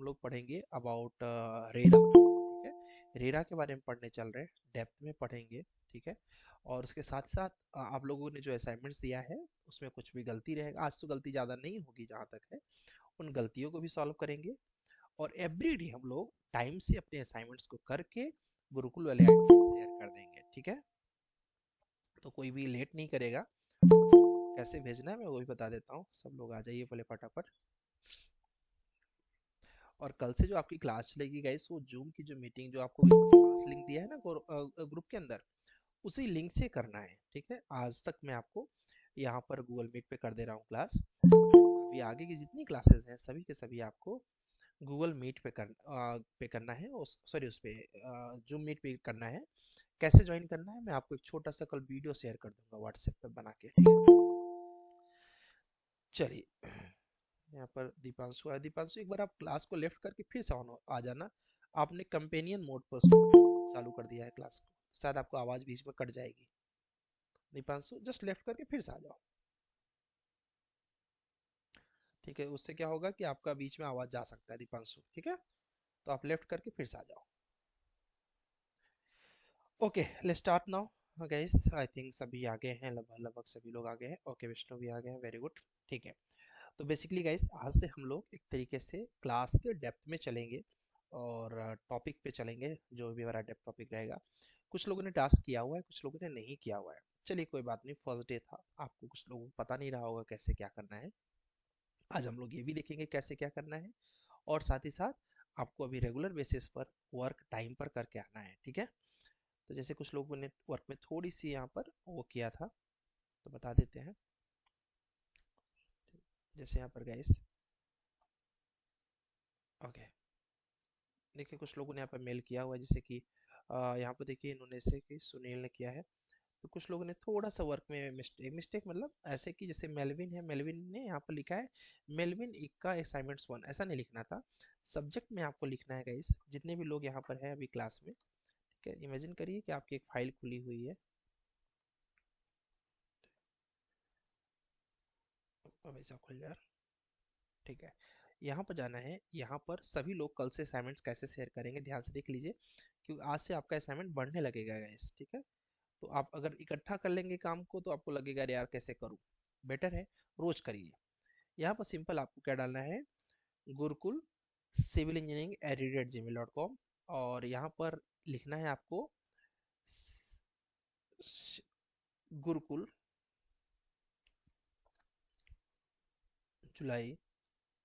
लोग पढ़ेंगे अबाउट रेडा। ठीक है, रेडा के बारे में पढ़ने चल रहे हैं, डेप्थ में पढ़ेंगे। ठीक है, और उसके साथ साथ आप लोगों ने जो असाइनमेंट्स दिया है उसमें कुछ भी गलती रहेगा, आज तो गलती ज़्यादा नहीं होगी जहाँ तक है, उन गलतियों को भी सॉल्व करेंगे। और एवरीडे हम लोग टाइम से अपने असाइनमेंट्स को करके गुरुकुल वाले शेयर कर देंगे। ठीक है, तो कोई भी लेट नहीं करेगा। कैसे भेजना है मैं वो भी बता देता हूँ, सब लोग आ जाइए पहले फटाफट। और कल से जो आपकी क्लास चलेगी गाइस, वो जूम की जो मीटिंग जो आपको क्लास लिंक दिया है ना ग्रुप के अंदर, उसी लिंक से करना है। ठीक है, आज तक मैं आपको यहाँ पर गूगल मीट पे कर दे रहा हूँ क्लास, अभी आगे की जितनी क्लासेस हैं सभी के सभी आपको गूगल मीट पे करना है, सॉरी उस पे जूम मीट पे करना है। कैसे ज्वाइन करना है मैं आपको एक छोटा सा कल वीडियो शेयर कर दूंगा व्हाट्सएप पे बना के। चलिए, यहाँ पर दीपांशु है। दीपांशु एक बार आप क्लास को लेफ्ट करके फिर से ऑन आ जाना, आपने कंपेनियन मोड पर चालू कर दिया है क्लास को, शायद आपको आवाज बीच में कट जाएगी। दीपांशु जस्ट लेफ्ट करके फिर से आ जाओ। ठीक है, उससे क्या होगा कि आपका बीच में आवाज जा सकता है दीपांशु। ठीक है, तो आप लेफ्ट करके फिर से आ जाओ। Okay, let's start now guys. I think सभी आ गए हैं, लगभग लगभग सभी लोग आ गए हैं। ओके, विष्णु भी आ गए हैं, वेरी गुड। ठीक है, तो बेसिकली गाइस आज से हम लोग एक तरीके से क्लास के डेप्थ में चलेंगे और टॉपिक पे चलेंगे, जो भी हमारा डेप्थ टॉपिक रहेगा। कुछ लोगों ने टास्क किया हुआ है, कुछ लोगों ने नहीं किया हुआ है। चलिए कोई बात नहीं, फर्स्ट डे था, आपको कुछ लोगों को पता नहीं रहा होगा कैसे क्या करना है। आज हम लोग ये भी देखेंगे कैसे क्या करना है, और साथ ही साथ आपको अभी रेगुलर बेसिस पर वर्क टाइम पर करके आना है। ठीक है, तो जैसे कुछ लोगों ने वर्क में थोड़ी सी यहाँ पर वो किया था, तो बता देते हैं। जैसे यहाँ पर गाइस, ओके, देखिए कुछ लोगों ने यहाँ पर मेल किया हुआ है, जैसे कि यहाँ पर देखिए इन्होंने से कि सुनील ने किया है। तो कुछ लोगों ने थोड़ा सा वर्क में मिस्टेक मतलब ऐसे कि जैसे मेलविन है, मेलविन ने यहाँ पर लिखा है मेलविन इक्का असाइनमेंट्स 1, ऐसा नहीं लिखना था। सब्जेक्ट में आपको लिखना है गाइस, जितने भी लोग यहाँ पर है अभी क्लास में। ठीक है, इमेजिन करिए कि आपकी एक फाइल खुली हुई है। अब ऐसा खुल जाए। ठीक है, यहाँ पर जाना है, यहाँ पर सभी लोग कल से असाइनमेंट्स कैसे शेयर करेंगे ध्यान से देख लीजिए, क्योंकि आज से आपका असाइनमेंट बढ़ने लगेगा गाइस। ठीक है, तो आप अगर इकट्ठा कर लेंगे काम को तो आपको लगेगा अरे यार कैसे करूँ, बेटर है रोज करिए। यहाँ पर सिंपल आपको क्या डालना है, गुरुकुल सिविल इंजीनियरिंग @gmail.com, और यहाँ पर लिखना है आपको गुरुकुल जुलाई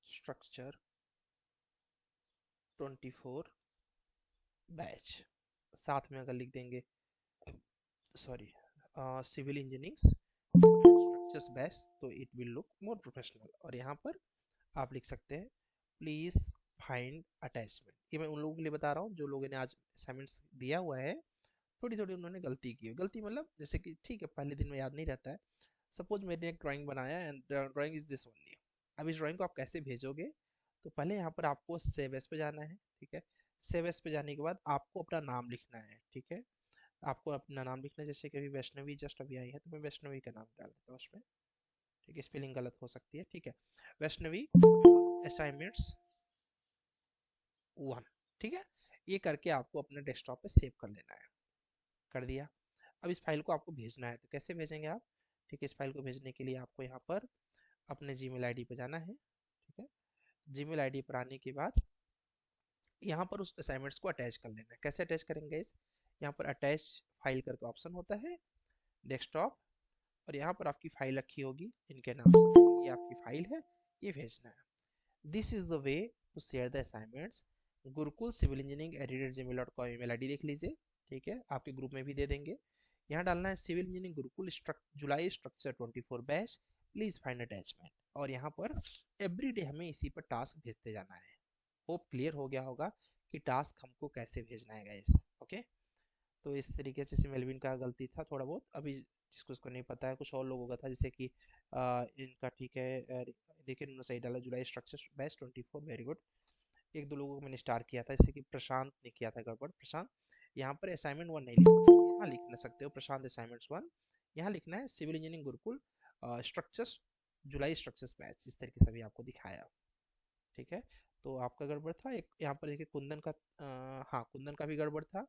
स्ट्रक्चर 24 बैच, साथ में अगर लिख देंगे sorry civil engineering structures batch, तो it will look more professional. और यहाँ पर आप लिख सकते हैं प्लीज फाइंड अटैचमेंट। ये मैं उन लोगों के लिए बता रहा हूँ जो लोगों ने आज असाइनमेंट्स दिया हुआ है, थोड़ी थोड़ी उन्होंने गलती की है। गलती मतलब जैसे कि ठीक है पहले दिन में याद नहीं रहता है। सपोज मैंने एक ड्राइंग बनाया and drawing is this only. अब इस ड्राइंग को आप कैसे भेजोगे, तो पहले यहाँ पर आपको सेव एस पे जाना है। ठीक है, सेव एस पे जाने के बाद आपको अपना नाम लिखना है। ठीक है, आपको अपना नाम लिखना है, जैसे कि अभी वैष्णवी जस्ट अभी आई है तो मैं वैष्णवी का नाम डाल देता हूँ उसमें। ठीक है, स्पेलिंग गलत हो सकती है। ठीक है, वैष्णवी असाइनमेंट्स 1। ठीक है, ये करके आपको अपने डेस्कटॉप पे सेव कर लेना है। कर दिया, अब इस फाइल को आपको भेजना है, तो कैसे भेजेंगे आप। ठीक है, इस फाइल को भेजने के लिए आपको यहाँ पर अपने जीमेल आईडी पे जाना है। ठीक है, जीमेल आईडी पर आने के बाद यहाँ पर उस असाइनमेंट्स को अटैच कर लेना है। कैसे अटैच करेंगे इस, यहाँ पर अटैच फाइल करके ऑप्शन होता है डेस्कटॉप, और यहाँ पर आपकी फाइल रखी होगी इनके नाम से, ये आपकी फाइल है, ये भेजना है। This is the way to share the assignments. Gurukul civil engineering @gmail.com email ID देख लीजिए। ठीक है, आपके ग्रुप में भी दे देंगे। यहाँ डालना है civil engineering Gurukul July structure 24 batch, please find attachment. और यहाँ पर एवरीडे हमें इसी पर टास्क भेजते जाना है। होप क्लियर हो गया होगा कि टास्क हमको कैसे भेजना है गाइस। ओके, तो इस तरीके से मेलविन का गलती था थोड़ा बहुत, अभी जिसको उसको नहीं पता है कुछ और लोगों का था, जैसे कि इनका ठीक है। देखिए उन्होंने सही डाला, जुलाई स्ट्रक्चर बैच 24, वेरी गुड। एक दो लोगों को मैंने स्टार किया था, जैसे कि प्रशांत ने किया था गड़बड़। प्रशांत यहाँ पर असाइनमेंट 1 नहीं लिखना, यहाँ लिख ना सकते हो प्रशांत असाइनमेंट 1, यहाँ लिखना है सिविल इंजीनियरिंग गुरुकुल स्ट्रक्चर्स जुलाई स्ट्रक्चर्स बैच, इस तरीके से भी आपको दिखाया। ठीक है, तो आपका गड़बड़ था। एक यहाँ पर देखिए कुंदन का, हाँ कुंदन का भी गड़बड़ था।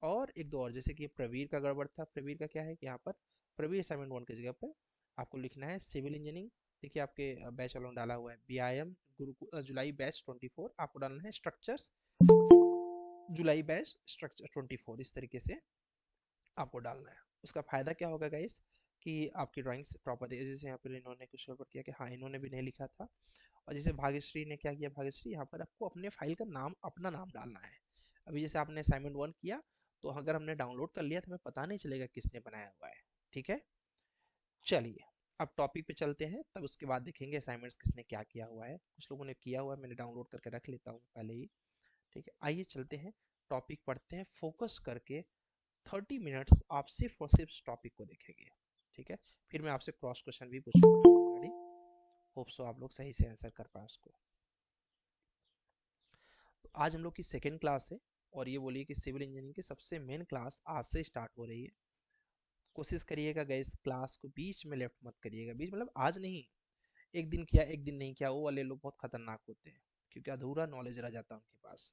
और एक दो और, जैसे कि प्रवीर का गड़बड़ था। प्रवीर का क्या है कि यहाँ पर प्रवीर असाइनमेंट 1 की जगह पर आपको लिखना है सिविल इंजीनियरिंग। देखिए आपके बैच वालों ने डाला हुआ है BIM गुरु जुलाई बैच 24, आपको डालना है स्ट्रक्चर्स जुलाई बैच स्ट्रक्चर 24, इस तरीके से आपको डालना है। उसका फायदा क्या होगा गाइस, कि आपकी ड्राइंग्स प्रॉपर है। जैसे यहाँ पर इन्होंने कुछ गड़बड़ किया कि हाँ इन्होंने भी नहीं लिखा था। और जैसे भाग्यश्री ने क्या किया, भाग्यश्री यहाँ पर आपको अपने फाइल का नाम, अपना नाम डालना है। अभी जैसे आपने असाइनमेंट 1 किया, तो अगर हमने डाउनलोड कर लिया तो हमें पता नहीं चलेगा किसने बनाया हुआ है। ठीक है, चलिए अब टॉपिक पे चलते हैं, तब उसके बाद देखेंगे असाइनमेंट्स किसने क्या किया हुआ है। कुछ लोगों ने किया हुआ है, मैंने डाउनलोड करके रख लेता हूँ पहले ही। ठीक है, आइए चलते हैं, टॉपिक पढ़ते हैं फोकस करके। 30 मिनट्स आप सिर्फ और सिर्फ टॉपिक को देखेंगे। ठीक है, फिर मैं आपसे क्रॉस क्वेश्चन भी पूछूंगा। होप सो आप लोग सही से आंसर कर पाए उसको। तो आज हम लोग की सेकेंड क्लास है, और ये बोलिए कि सिविल इंजीनियरिंग की सबसे मेन क्लास आज से स्टार्ट हो रही है। कोशिश करिएगा गैस क्लास को बीच में लेफ्ट मत करिएगा। बीच मतलब आज नहीं, एक दिन किया एक दिन नहीं किया, वो वाले लोग बहुत खतरनाक होते हैं, क्योंकि अधूरा नॉलेज रह जाता है उनके पास।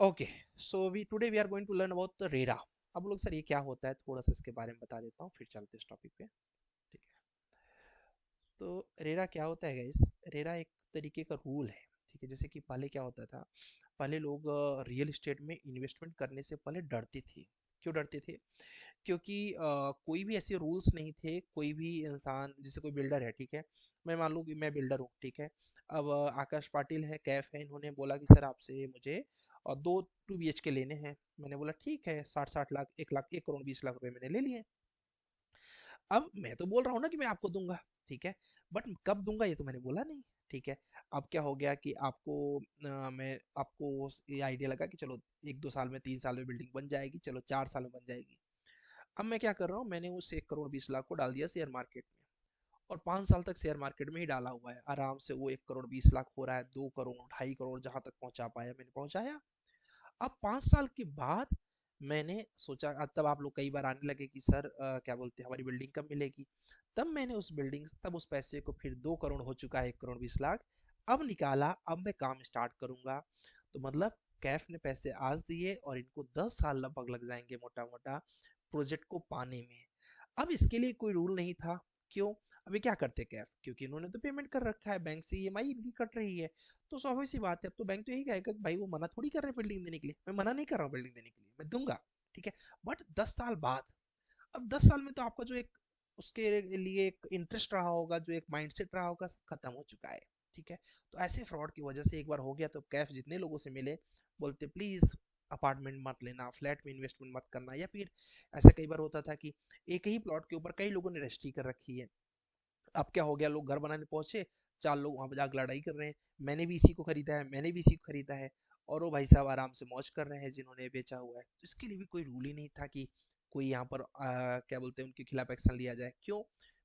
Okay, so we today we are going to learn about the RERA. अब लोग सर ये क्या होता है, थोड़ा सा इसके बारे में बता देता हूँ, फिर चलते हैं इस टॉपिक पे। ठीक है, तो रेरा क्या होता है गाइस, रेरा एक तरीके का रूल है। ठीक है, जैसे कि पहले क्या होता था, पहले लोग रियल एस्टेट में इन्वेस्टमेंट करने से पहले डरते थे। क्यों डरते थे, क्योंकि कोई भी ऐसे रूल्स नहीं थे। कोई भी इंसान, जैसे कोई बिल्डर है, ठीक है, मैं मान लूँ कि मैं बिल्डर हूँ, ठीक है। अब आकाश पाटिल है, कैफ है, इन्होंने बोला कि सर आपसे मुझे दो 2 BHK लेने हैं। मैंने बोला ठीक है, 60-60 लाख, 1 लाख, 1 करोड़ 20 लाख रुपए मैंने ले लिए। अब मैं तो बोल रहा हूँ ना कि मैं आपको दूंगा, ठीक है, बट कब दूंगा ये तो मैंने बोला नहीं। ठीक है, अब क्या हो गया कि आपको मैं आपको ये आइडिया लगा कि चलो 1-2 साल में, 3 साल में बिल्डिंग बन जाएगी, चलो 4 साल में बन जाएगी। अब मैं क्या कर रहा हूँ, मैंने उस 1 करोड़ 20 लाख को डाल दिया शेयर मार्केट में, और 5 साल तक शेयर मार्केट में ही डाला हुआ है। आराम से वो 1 करोड़ 20 लाख हो रहा है, 2 करोड़ 2.5 करोड़ जहां तक पहुंचा पाया मैंने पहुंचाया। अब 5 साल के बाद मैंने सोचा, तब आप लोग कई बार आने लगे कि सर क्या बोलते हैं हमारी बिल्डिंग कब मिलेगी। तब मैंने उस बिल्डिंग, तब उस पैसे को, फिर 2 करोड़ हो चुका है, 1 करोड़ 20 लाख अब निकाला, अब मैं काम स्टार्ट करूंगा। तो मतलब कैफ ने पैसे आज दिए और इनको 10 साल लगभग लग जाएंगे मोटा मोटा प्रोजेक्ट को पाने में। अब इसके लिए कोई रूल नहीं था। क्यों, अभी क्या करते कैफ, क्योंकि इन्होंने तो पेमेंट कर रखा है, बैंक से EMI इनकी कट रही है। तो स्वाभाविक सी बात है, अब तो बैंक तो यही कहेगा कि भाई वो मना थोड़ी कर रहे हैं बिल्डिंग देने के लिए, मैं मना नहीं कर रहा हूँ बिल्डिंग देने के लिए, मैं दूंगा। ठीक है, बट 10 साल बाद, अब 10 साल में तो आपका जो एक उसके लिए एक इंटरेस्ट रहा होगा, जो एक माइंडसेट रहा होगा, सब खत्म हो चुका है। ठीक है, तो ऐसे फ्रॉड की वजह से एक बार हो गया, तो कैफ जितने लोगों से मिले बोलते प्लीज अपार्टमेंट मत लेना, फ्लैट में इन्वेस्टमेंट मत करना। या फिर ऐसा कई बार होता था कि एक ही प्लॉट के ऊपर कई लोगों ने रजिस्ट्री कर रखी है। अब क्या हो गया, लोग घर बनाने पहुंचे, 4 लोग वहां पर जाकर लड़ाई कर रहे हैं, मैंने भी इसी को खरीदा है, मैंने भी इसी को खरीदा है, और वो भाई साहब आराम से मौज कर रहे हैं जिन्होंने बेचा हुआ है। तो इसके लिए भी कोई रूल ही नहीं था कि कोई यहाँ पर क्या बोलते हैं उनके खिलाफ एक्शन लिया जाए। क्यों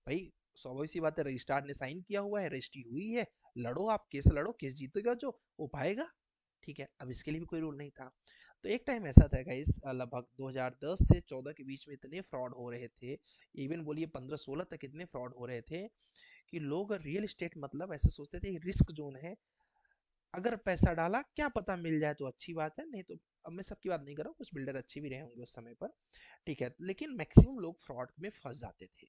भाई, स्वाभाविक सी बात है, रजिस्ट्रार ने साइन किया हुआ है, रजिस्ट्री हुई है, लड़ो आप, केस लड़ो, केस जीतेगा जो वो पाएगा। ठीक है, अब इसके लिए भी कोई रूल नहीं था। तो एक टाइम ऐसा था गाइस, लगभग 2010 से 14 के बीच में इतने फ्रॉड हो रहे थे, इवन बोलिए 15-16 तक इतने फ्रॉड हो रहे थे कि लोग रियल एस्टेट मतलब ऐसे सोचते थे रिस्क जोन है, अगर पैसा डाला क्या पता मिल जाए तो अच्छी बात है, नहीं तो। अब मैं सबकी बात नहीं कर रहा हूँ, कुछ बिल्डर अच्छे भी रहे होंगे उस समय पर। ठीक है, लेकिन मैक्सिमम लोग फ्रॉड में फंस जाते थे।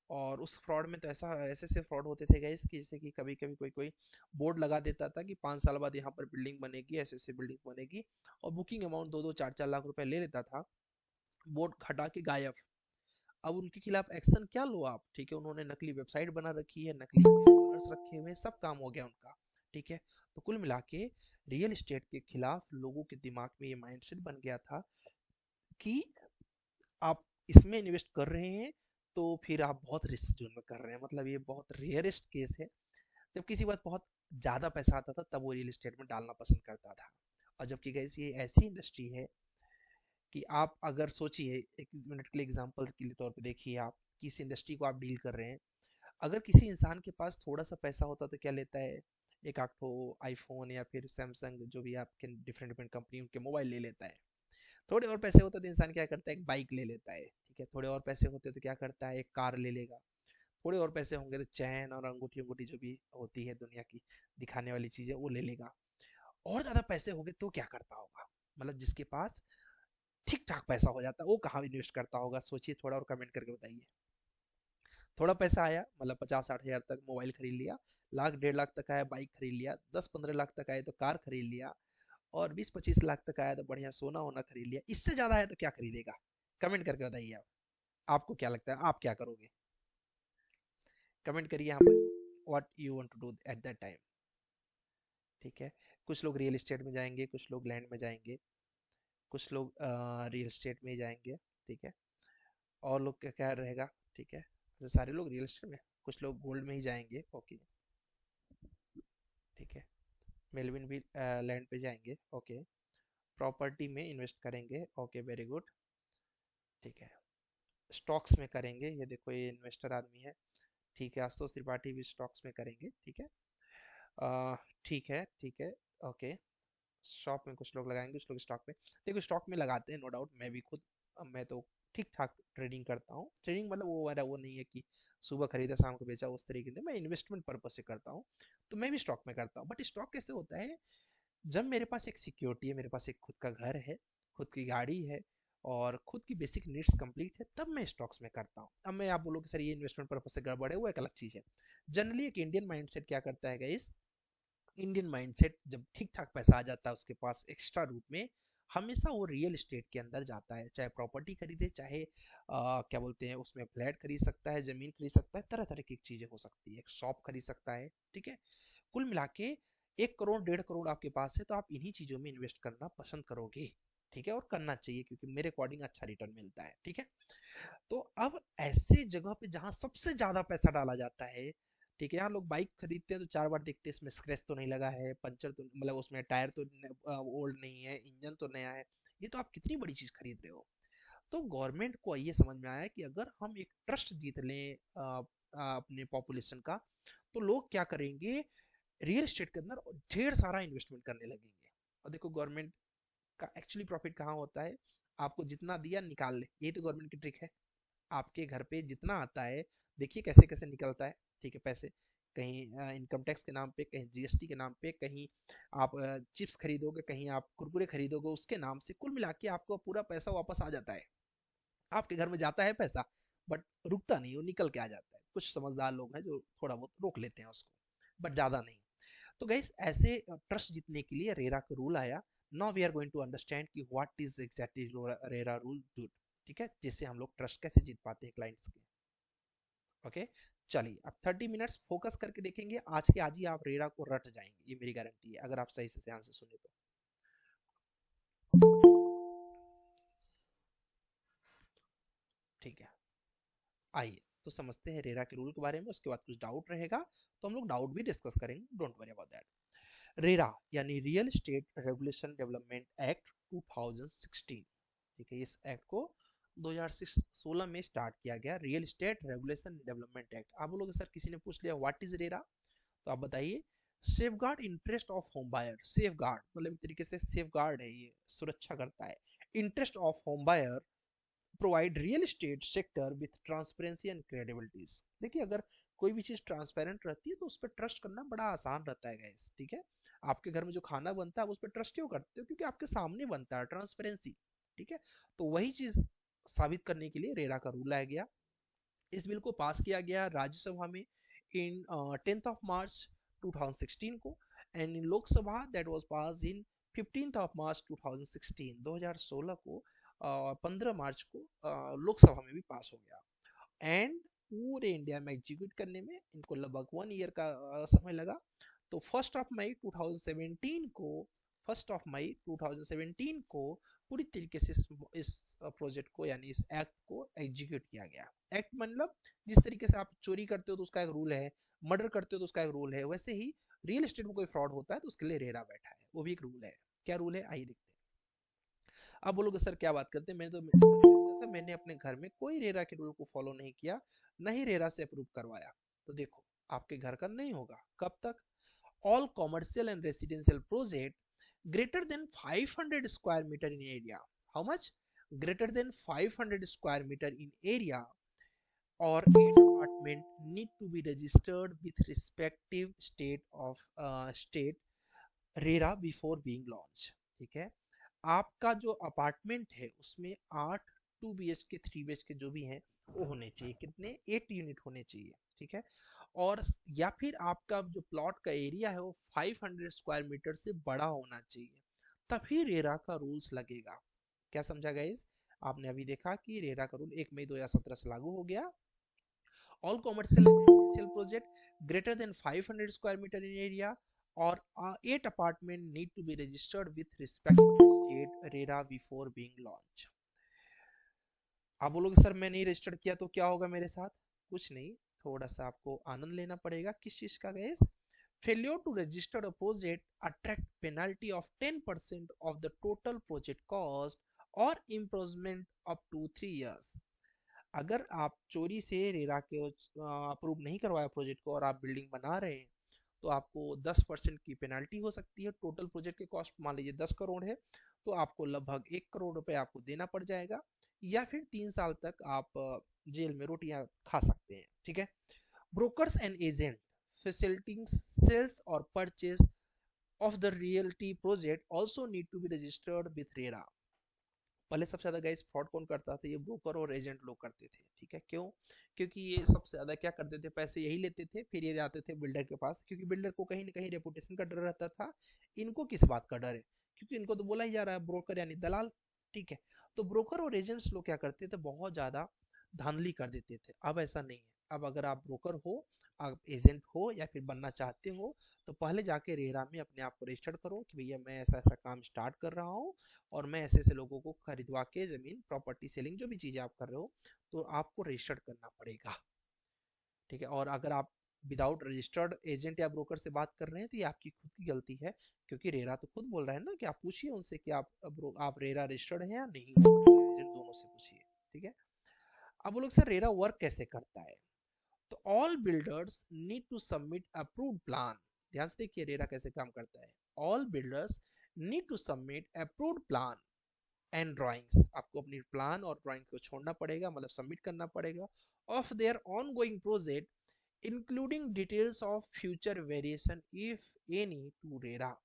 और उस फ्रॉड में तो ऐसा ऐसे ऐसे फ्रॉड होते थे गाइस कि जैसे कि कभी कभी कोई कोई बोर्ड लगा देता था कि 5 साल बाद यहाँ पर बिल्डिंग बनेगी, ऐसे ऐसे बिल्डिंग बनेगी, और बुकिंग अमाउंट 2-2 4-4 लाख रुपए ले लेता था, बोर्ड हटा के गायब। अब उनके खिलाफ एक्शन क्या लो आप, ठीक है, उन्होंने नकली वेबसाइट बना रखी है, नकली ओनर्स रखे हुए हैं, सब काम हो गया उनका। ठीक है, तो कुल मिला के रियल एस्टेट के खिलाफ लोगों के दिमाग में ये माइंडसेट बन गया था कि आप इसमें इन्वेस्ट कर रहे हैं तो फिर आप बहुत रिस्क जोन में कर रहे हैं। मतलब ये बहुत रेयरेस्ट केस है, जब किसी के पास बहुत ज्यादा पैसा आता था तब वो रियल एस्टेट में डालना पसंद करता था। और जबकि गैस ये ऐसी इंडस्ट्री है कि आप अगर सोचिए, 1 मिनट के लिए एग्जांपल के लिए तौर पे देखिए, आप किस इंडस्ट्री को आप डील कर रहे हैं। अगर किसी इंसान के पास थोड़ा सा पैसा होता तो क्या लेता है, एक आठ ठो आईफोन या फिर सैमसंग, जो भी आपके डिफरेंट डिफरेंट कंपनी उनके मोबाइल ले लेता है। थोड़े और पैसे होते तो इंसान क्या करता है, एक बाइक ले लेता है। ठीक है, थोड़े और पैसे होते तो क्या करता है, एक कार ले लेगा। थोड़े और पैसे होंगे तो चैन और अंगूठी अंगूठी जो भी होती है दुनिया की दिखाने वाली चीजें वो ले लेगा। और ज्यादा पैसे होंगे तो क्या करता होगा, मतलब जिसके पास ठीक ठाक पैसा हो जाता है वो कहाँ इन्वेस्ट करता होगा, सोचिए थोड़ा और कमेंट करके बताइए। थोड़ा पैसा आया मतलब 50-60 हज़ार तक मोबाइल खरीद लिया, लाख 1.5 लाख तक आया बाइक खरीद लिया, 10-15 लाख तक आए तो कार खरीद लिया, और 20-25 लाख तक आया तो बढ़िया सोना वोना खरीद लिया। इससे ज्यादा है तो क्या खरीदेगा, कमेंट करके बताइए आप। आपको क्या लगता है आप क्या करोगे, कमेंट करिए यहाँ पर what you want to do at that time. ठीक है, कुछ लोग रियल एस्टेट में जाएंगे, कुछ लोग लैंड में जाएंगे, कुछ लोग रियल एस्टेट में ही जाएंगे। ठीक है, और लोग क्या क्या रहेगा। ठीक है, अच्छा सारे लोग रियल एस्टेट में, कुछ लोग गोल्ड में ही जाएंगे। ओके, ठीक है, मेलविन भी लैंड पे जाएंगे। ओके, प्रॉपर्टी में इन्वेस्ट करेंगे। Okay very good. ठीक है, स्टॉक्स में करेंगे, ये देखो ये इन्वेस्टर आदमी है। ठीक है, आशुतोष त्रिपाठी भी स्टॉक्स में करेंगे। ठीक है, ठीक है ठीक है। ओके, शॉप में कुछ लोग लगाएंगे, कुछ लोग स्टॉक में। देखो स्टॉक में लगाते हैं नो डाउट, मैं भी खुद मैं तो ठीक ठाक ट्रेडिंग करता हूँ। ट्रेडिंग मतलब वो वाला वो नहीं है कि सुबह खरीदा शाम को बेचा, उस तरीके से मैं इन्वेस्टमेंट पर्पज से करता हूँ। तो मैं भी स्टॉक में करता हूँ, बट स्टॉक कैसे होता है, जब मेरे पास एक सिक्योरिटी है, मेरे पास एक खुद का घर है, खुद की गाड़ी है, और खुद की बेसिक नीड्स कंप्लीट है, तब मैं स्टॉक्स में करता हूँ। अब मैं आप बोलो कि सर ये इन्वेस्टमेंट पर्पज से गड़बड़ है, वो एक अलग चीज है। जनरली एक इंडियन माइंडसेट क्या करता है गाइस, इंडियन माइंडसेट जब ठीक ठाक पैसा आ जाता है उसके पास एक्स्ट्रा रूप में, हमेशा वो रियल एस्टेट के अंदर जाता है। चाहे प्रॉपर्टी खरीदे, चाहे क्या बोलते हैं उसमें फ्लैट खरीद सकता है, जमीन खरीद सकता है, तरह तरह की चीजें हो सकती है, शॉप खरीद सकता है। ठीक है, कुल मिला के 1 करोड़ 1.5 करोड़ आपके पास है तो आप इन्हीं चीजों में इन्वेस्ट करना पसंद करोगे। ठीक है, और करना चाहिए क्योंकि मेरे अकॉर्डिंग अच्छा रिटर्न मिलता है। ठीक है, तो अब ऐसे जगह पे जहां सबसे ज्यादा पैसा डाला जाता है, ठीक है, यहाँ लोग बाइक खरीदते हैं तो 4 बार देखते हैं इसमें स्क्रैच तो नहीं लगा है, पंचर तो मतलब उसमें टायर तो ओल्ड नहीं है, इंजन तो नया है। ये तो आप कितनी बड़ी चीज खरीद रहे हो। तो गवर्नमेंट को ये समझ में आया कि अगर हम एक ट्रस्ट जीत लें अपने पॉपुलेशन का, तो लोग क्या करेंगे, रियल एस्टेट के अंदर ढेर सारा इन्वेस्टमेंट करने लगेंगे। और देखो गवर्नमेंट का एक्चुअली प्रॉफिट कहाँ होता है, आपको जितना दिया निकाल ले, यही तो गवर्नमेंट की ट्रिक है। आपके घर पे जितना आता है, देखिए कैसे कैसे निकलता है। ठीक है, पैसे कहीं इनकम टैक्स के नाम पे, कहीं जीएसटी के नाम पे, कहीं आप चिप्स खरीदोगे, कहीं आप कुरकुरे खरीदोगे उसके नाम से, कुल मिला के आपको पूरा पैसा वापस आ जाता है। आपके घर में जाता है पैसा, बट रुकता नहीं, वो निकल के आ जाता है। कुछ समझदार लोग हैं जो थोड़ा बहुत रोक लेते हैं उसको, बट ज्यादा नहीं। तो गाइस ऐसे ट्रस्ट जीतने के लिए रेरा का रूल आया। Now we are going to understand कि what is exactly RERA rule do. ठीक है, जिससे हम लोग ट्रस्ट कैसे जीत पाते हैं क्लाइंट्स के। ओके, चलिए अब 30 मिनट्स फोकस करके देखेंगे, आज के आज ही आप रेरा को रट जाएंगे, ये मेरी गारंटी है अगर आप सही से ध्यान से सुने तो। ठीक है, आइए तो समझते हैं रेरा के रूल के बारे में, उसके बाद कुछ डाउट रहेगा तो हम लोग डाउट भी डिस्कस करेंगे, don't worry about that. RERA यानी real estate regulation development act 2016। ठीक है, इस एक्ट को 2016 में स्टार्ट किया गया, real estate regulation development act. आप बोलोगे सर किसी ने पूछ लिया व्हाट इज रेरा, तो आप बताइए। Safeguard interest of home buyer, safeguard मतलब एक तरीके से सेफ गार्ड है, ये सुरक्षा करता है interest of home buyer, provide real estate sector with transparency and credibilities. देखिए अगर कोई भी चीज ट्रांसपेरेंट रहती है तो उस पर ट्रस्ट करना बड़ा आसान रहता है गाइस। ठीक है, आपके घर में जो खाना बनता है उस पर ट्रस्ट क्यों करते हो, क्योंकि आपके सामने बनता है, ट्रांसपेरेंसी। ठीक है, तो वही चीज साबित करने के लिए रेरा का रूल लाया गया। इस बिल को पास किया गया राज्यसभा में इन 10th ऑफ मार्च 2016 को, and in Lok Sabha that was pass in 15th of March 2016, 2016 को 15 मार्च को लोकसभा में भी पास हो गया। एंड पूरे इंडिया में एग्जीक्यूट करने में इनको लगभग 1 ईयर का समय लगा। तो फर्स्ट ऑफ मई 2017 को पूरी तरीके से इस प्रोजेक्ट को यानी इस एक्ट को एग्जीक्यूट किया गया। एक्ट मतलब जिस तरीके से आप चोरी करते हो तो उसका एक रूल है, मर्डर करते हो तो उसका एक रूल है, वैसे ही रियल एस्टेट में कोई फ्रॉड होता है तो उसके लिए रेरा बैठा है, वो भी एक रूल है। क्या रूल है आइए देखते हैं। आप बोलोगे सर क्या बात करते हैं, मैंने अपने घर में कोई रेरा के रूल को फॉलो नहीं किया, न ही रेरा से अप्रूव करवाया। तो देखो आपके घर का नहीं होगा कब तक, all commercial and residential project greater than 500 square meter in area. How much? Greater than 500 square meter in area or 8 apartment need to be registered with respective state RERA before being launch. ठीक है, आपका जो apartment है उसमें 8 2 BHK 3 BHK जो भी हैं वो होने चाहिए, कितने 8 यूनिट होने चाहिए। ठीक है, और या फिर आपका जो प्लॉट का एरिया है वो 500 स्क्वायर मीटर से बड़ा होना चाहिए, तभी रेरा का रूल्स लगेगा। क्या समझा गाइस? आपने अभी देखा कि रेरा का रूल 1 मई 2017 से लागू हो गया। All commercial project greater than 500 square meter in area और 8 apartment need to be registered with respect to RERA before being launch. आप बोलोगे सर मैं नहीं रजिस्टर्ड किया तो क्या होगा मेरे साथ? कुछ नहीं, थोड़ा सा आपको आनंद लेना पड़ेगा। किस चीज का guys? Failure to register a project attract penalty of 10% of the total project cost और इम्प्रोजमेंट अप टू 3 years। अगर आप चोरी से रेरा के अप्रूव नहीं करवाया प्रोजेक्ट को और आप बिल्डिंग बना रहे हैं तो आपको 10% की पेनल्टी हो सकती है। टोटल प्रोजेक्ट की कॉस्ट मान लीजिए 10 करोड़ है तो आपको लगभग 1 करोड़ रुपए आपको देना पड़ जाएगा, या फिर 3 साल तक आप जेल में रोटियां खा सकते हैं। ठीक है, brokers and agent facilitating sales or purchase of the realty project also need to be registered with RERA। पहले सबसे ज्यादा गाइस फ्रॉड कौन करता था? ये ब्रोकर और एजेंट लोग करते थे। ठीक है, क्यों? क्योंकि ये सबसे ज्यादा क्या करते थे, पैसे यही लेते थे, फिर ये जाते थे बिल्डर के पास, क्योंकि बिल्डर को कहीं ना कहीं रेपुटेशन का डर रहता था। इनको किस बात का डर है? क्योंकि इनको तो बोला ही जा रहा है ब्रोकर यानी दलाल। ठीक है, तो ब्रोकर और एजेंट्स लोग क्या करते थे, बहुत ज्यादा धांधली कर देते थे। अब ऐसा नहीं है। अब अगर आप ब्रोकर हो, आप एजेंट हो या फिर बनना चाहते हो तो पहले जाके रेरा में अपने आप को रजिस्टर करो कि भैया मैं ऐसा ऐसा काम स्टार्ट कर रहा हूँ और मैं ऐसे ऐसे लोगों को खरीदवा के जमीन प्रॉपर्टी सेलिंग जो भी चीजें आप कर रहे हो तो आपको रजिस्टर्ड करना पड़ेगा। ठीक है, और अगर आप विदाउट रजिस्टर्ड एजेंट या ब्रोकर से बात कर रहे हैं तो ये आपकी खुद की गलती है, क्योंकि रेरा तो खुद बोल रहा है ना कि आप पूछिए उनसे कि आप रेरा रजिस्टर्ड है या नहीं, एजेंट दोनों से पूछिए। ठीक है, अब वो लोग सर रेरा वर्क कैसे करता है? तो all builders need to submit approved plan. ध्यान से देखिए रेरा कैसे काम करता है। All builders need to submit approved plan and drawings. आपको अपनी प्लान और ड्राइंग को छोड़ना पड़ेगा, मतलब सबमिट करना पड़ेगा, of their ongoing project including details of future variation if any two RERA.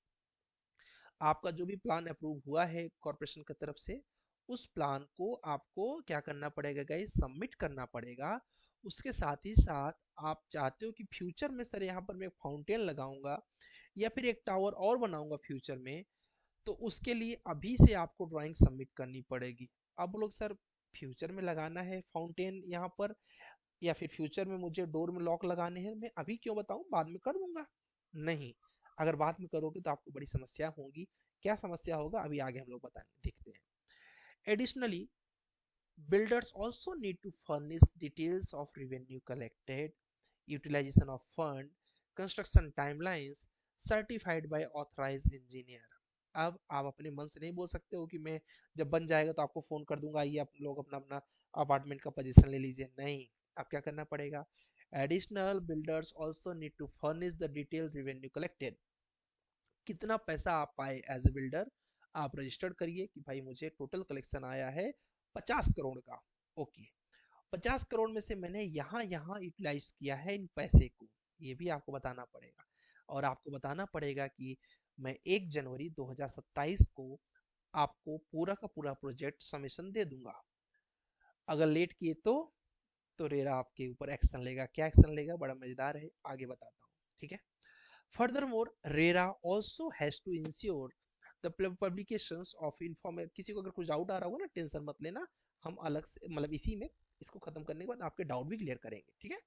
आपका जो भी प्लान अप्रूव हुआ है कॉर्पोरेशन की तरफ से, उस प्लान को आपको क्या करना पड़ेगा गाइस? सबमिट करना पड़ेगा। उसके साथ ही साथ आप चाहते हो कि फ्यूचर में सर यहाँ पर मैं एक फाउंटेन लगाऊंगा या फिर एक टावर और बनाऊंगा फ्यूचर में, तो उसके लिए अभी से आपको ड्राइंग सबमिट करनी पड़ेगी। अब लोग सर फ्यूचर में लगाना है फाउंटेन यहाँ पर, या फिर फ्यूचर में मुझे डोर में लॉक लगाने हैं, मैं अभी क्यों बताऊं, बाद में कर दूंगा? नहीं, अगर बाद में करोगे तो आपको बड़ी समस्या होगी। क्या समस्या होगा अभी आगे हम लोग बताएंगे, देखते हैं। Additionally builders also need to furnish details of revenue collected, utilization of fund, construction timelines, certified by authorized engineer। अब आप अपने मन से नहीं बोल सकते हो कि मैं जब बन जाएगा तो आपको फोन कर दूंगा, आइए आप लोग अपना अपना अपार्टमेंट का पोजीशन ले लीजिए। नहीं, आप क्या करना पड़ेगा? Additional builders also need to furnish the detail revenue collected. कितना पैसा आप पाए एज ए बिल्डर, आप रजिस्टर्ड करिए कि भाई मुझे टोटल कलेक्शन आया है 50 करोड़ का। ओके, 50 करोड़ में से मैंने यहाँ यहाँ यूटिलाइज किया है इन पैसे को, ये भी आपको बताना पड़ेगा। और आपको बताना पड़ेगा कि मैं 1 जनवरी 2027 को आपको पूरा का पूरा प्रोजेक्ट सबमिशन दे दूंगा। अगर लेट किए तो रेरा आपके ऊपर एक्शन लेगा। क्या एक्शन लेगा, बड़ा मजेदार है, आगे बताता हूँ। ठीक है, Furthermore, RERA also has to ensure the publications of information। किसी को अगर कुछ डाउट आ रहा होगा ना, टेंशन मत लेना, हम अलग से मतलब इसी में इसको खत्म करने के बाद आपके डाउट भी क्लियर करेंगे। ठीक है,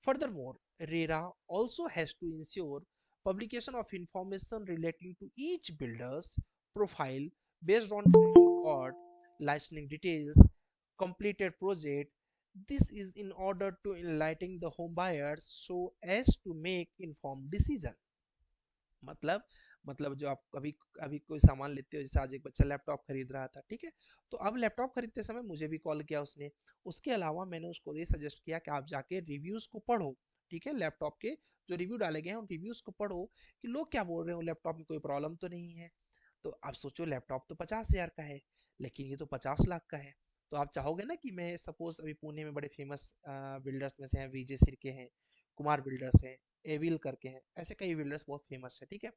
Furthermore, RERA also has to ensure publication of information relating to each builder's profile based on record, licensing details, completed project. This is in order to enlighten the home buyers so as to make informed decision। मतलब जो आप कभी अभी कोई सामान लेते हो, जैसे आज एक बच्चा लैपटॉप खरीद रहा था। ठीक है, तो अब लैपटॉप खरीदते समय मुझे भी कॉल किया उसने। उसके अलावा मैंने उसको ये सजेस्ट किया कि आप जाके रिव्यूज को पढ़ो। ठीक है, लैपटॉप के जो रिव्यू डाले गए हैं उन रिव्यूज को पढ़ो कि लोग क्या बोल रहे हो, लैपटॉप में कोई प्रॉब्लम तो नहीं है। तो आप सोचो लैपटॉप तो 50,000 का है, लेकिन ये तो 50 लाख का है। तो आप चाहोगे ना कि मैं सपोज अभी पुणे में बड़े फेमस बिल्डर्स में से हैं, विजय सिरके हैं, कुमार बिल्डर्स हैं, एविल करके हैं, ऐसे कई बिल्डर्स बहुत फेमस है, ठीक है।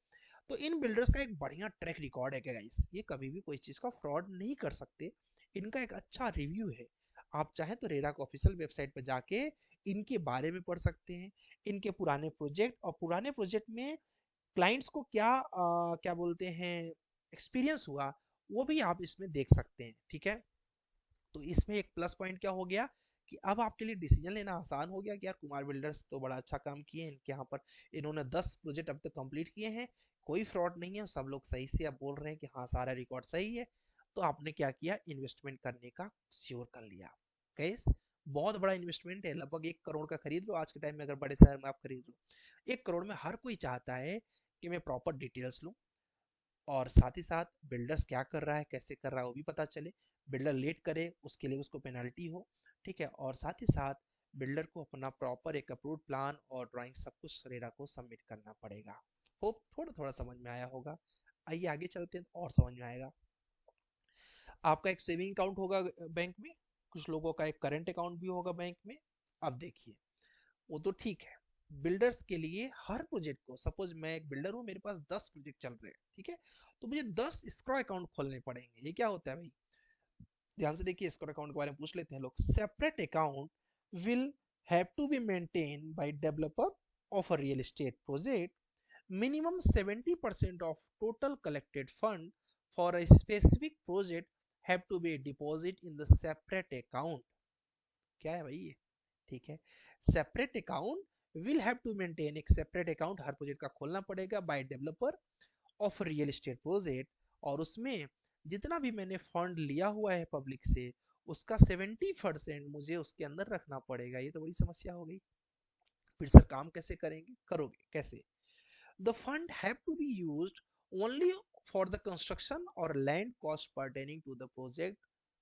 तो इन बिल्डर्स का एक बढ़िया ट्रैक रिकॉर्ड है क्या गाइस, ये कभी भी कोई चीज का फ्रॉड नहीं कर सकते, इनका एक अच्छा रिव्यू है। आप चाहें तो रेरा का ऑफिशियल वेबसाइट पर जाके इनके बारे में पढ़ सकते हैं, इनके पुराने प्रोजेक्ट और पुराने प्रोजेक्ट में क्लाइंट्स को क्या क्या बोलते हैं एक्सपीरियंस हुआ, वो भी आप इसमें देख सकते हैं, ठीक है। तो इसमें एक प्लस पॉइंट क्या हो गया कि अब आपके लिए डिसीजन लेना आसान हो गया कि यार कुमार बिल्डर्स तो बड़ा अच्छा काम किए हैं, इनके यहाँ पर इन्होंने 10 प्रोजेक्ट अब तक कंप्लीट किए हैं, कोई फ्रॉड नहीं है, सब लोग सही से अब बोल रहे हैं कि हाँ सारा रिकॉर्ड सही है। तो आपने क्या किया, इन्वेस्टमेंट करने का श्योर कर लिया। कैस बहुत बड़ा इन्वेस्टमेंट है, लगभग 1 करोड़ का खरीद लो आज के टाइम में, अगर बड़े शहर में आप खरीद लो 1 करोड़ में हर कोई चाहता है कि मैं प्रॉपर डिटेल्स लूँ, और साथ ही साथ बिल्डर्स क्या कर रहा है कैसे कर रहा है वो भी पता चले, बिल्डर लेट करे उसके लिए उसको पेनल्टी हो, ठीक है। और साथ ही साथ बिल्डर को अपना प्रॉपर एक अप्रूव्ड प्लान और ड्राइंग सब कुछ रेरा को सबमिट करना पड़ेगा। होप थोड़ा थोड़ा समझ में आया होगा। आइए आगे चलते हैं तो और समझ में आएगा। आपका एक सेविंग अकाउंट होगा बैंक में, कुछ लोगों का एक करेंट अकाउंट भी होगा बैंक में। अब देखिए वो तो ठीक है, बिल्डर्स के लिए हर प्रोजेक्ट को, सपोज मैं एक बिल्डर हूँ मेरे पास 10 प्रोजेक्ट चल रहे हैं, ठीक है, तो मुझे 10 escrow अकाउंट खोलने पड़ेंगे। ये क्या होता है भाई, ध्यान से देखिए, escrow अकाउंट के बारे में पूछ लेते हैं लोग। Separate account will have to be maintain by developer of a real estate project, minimum 70% of total collected fund for a specific project have to be deposit in the separate account। क्या है भाई ये, ठीक है। Separate account will have to maintain, एक separate account हर project का खोलना पड़ेगा by developer of real estate project, और उसमें जितना भी मैंने फंड लिया हुआ है पब्लिक से उसका 70% मुझे उसके अंदर रखना पड़ेगा। ये तो बड़ी समस्या हो गई। फिर सर काम कैसे करेंगे, करोगे कैसे, the fund have to be used only for the construction और land cost pertaining to the project,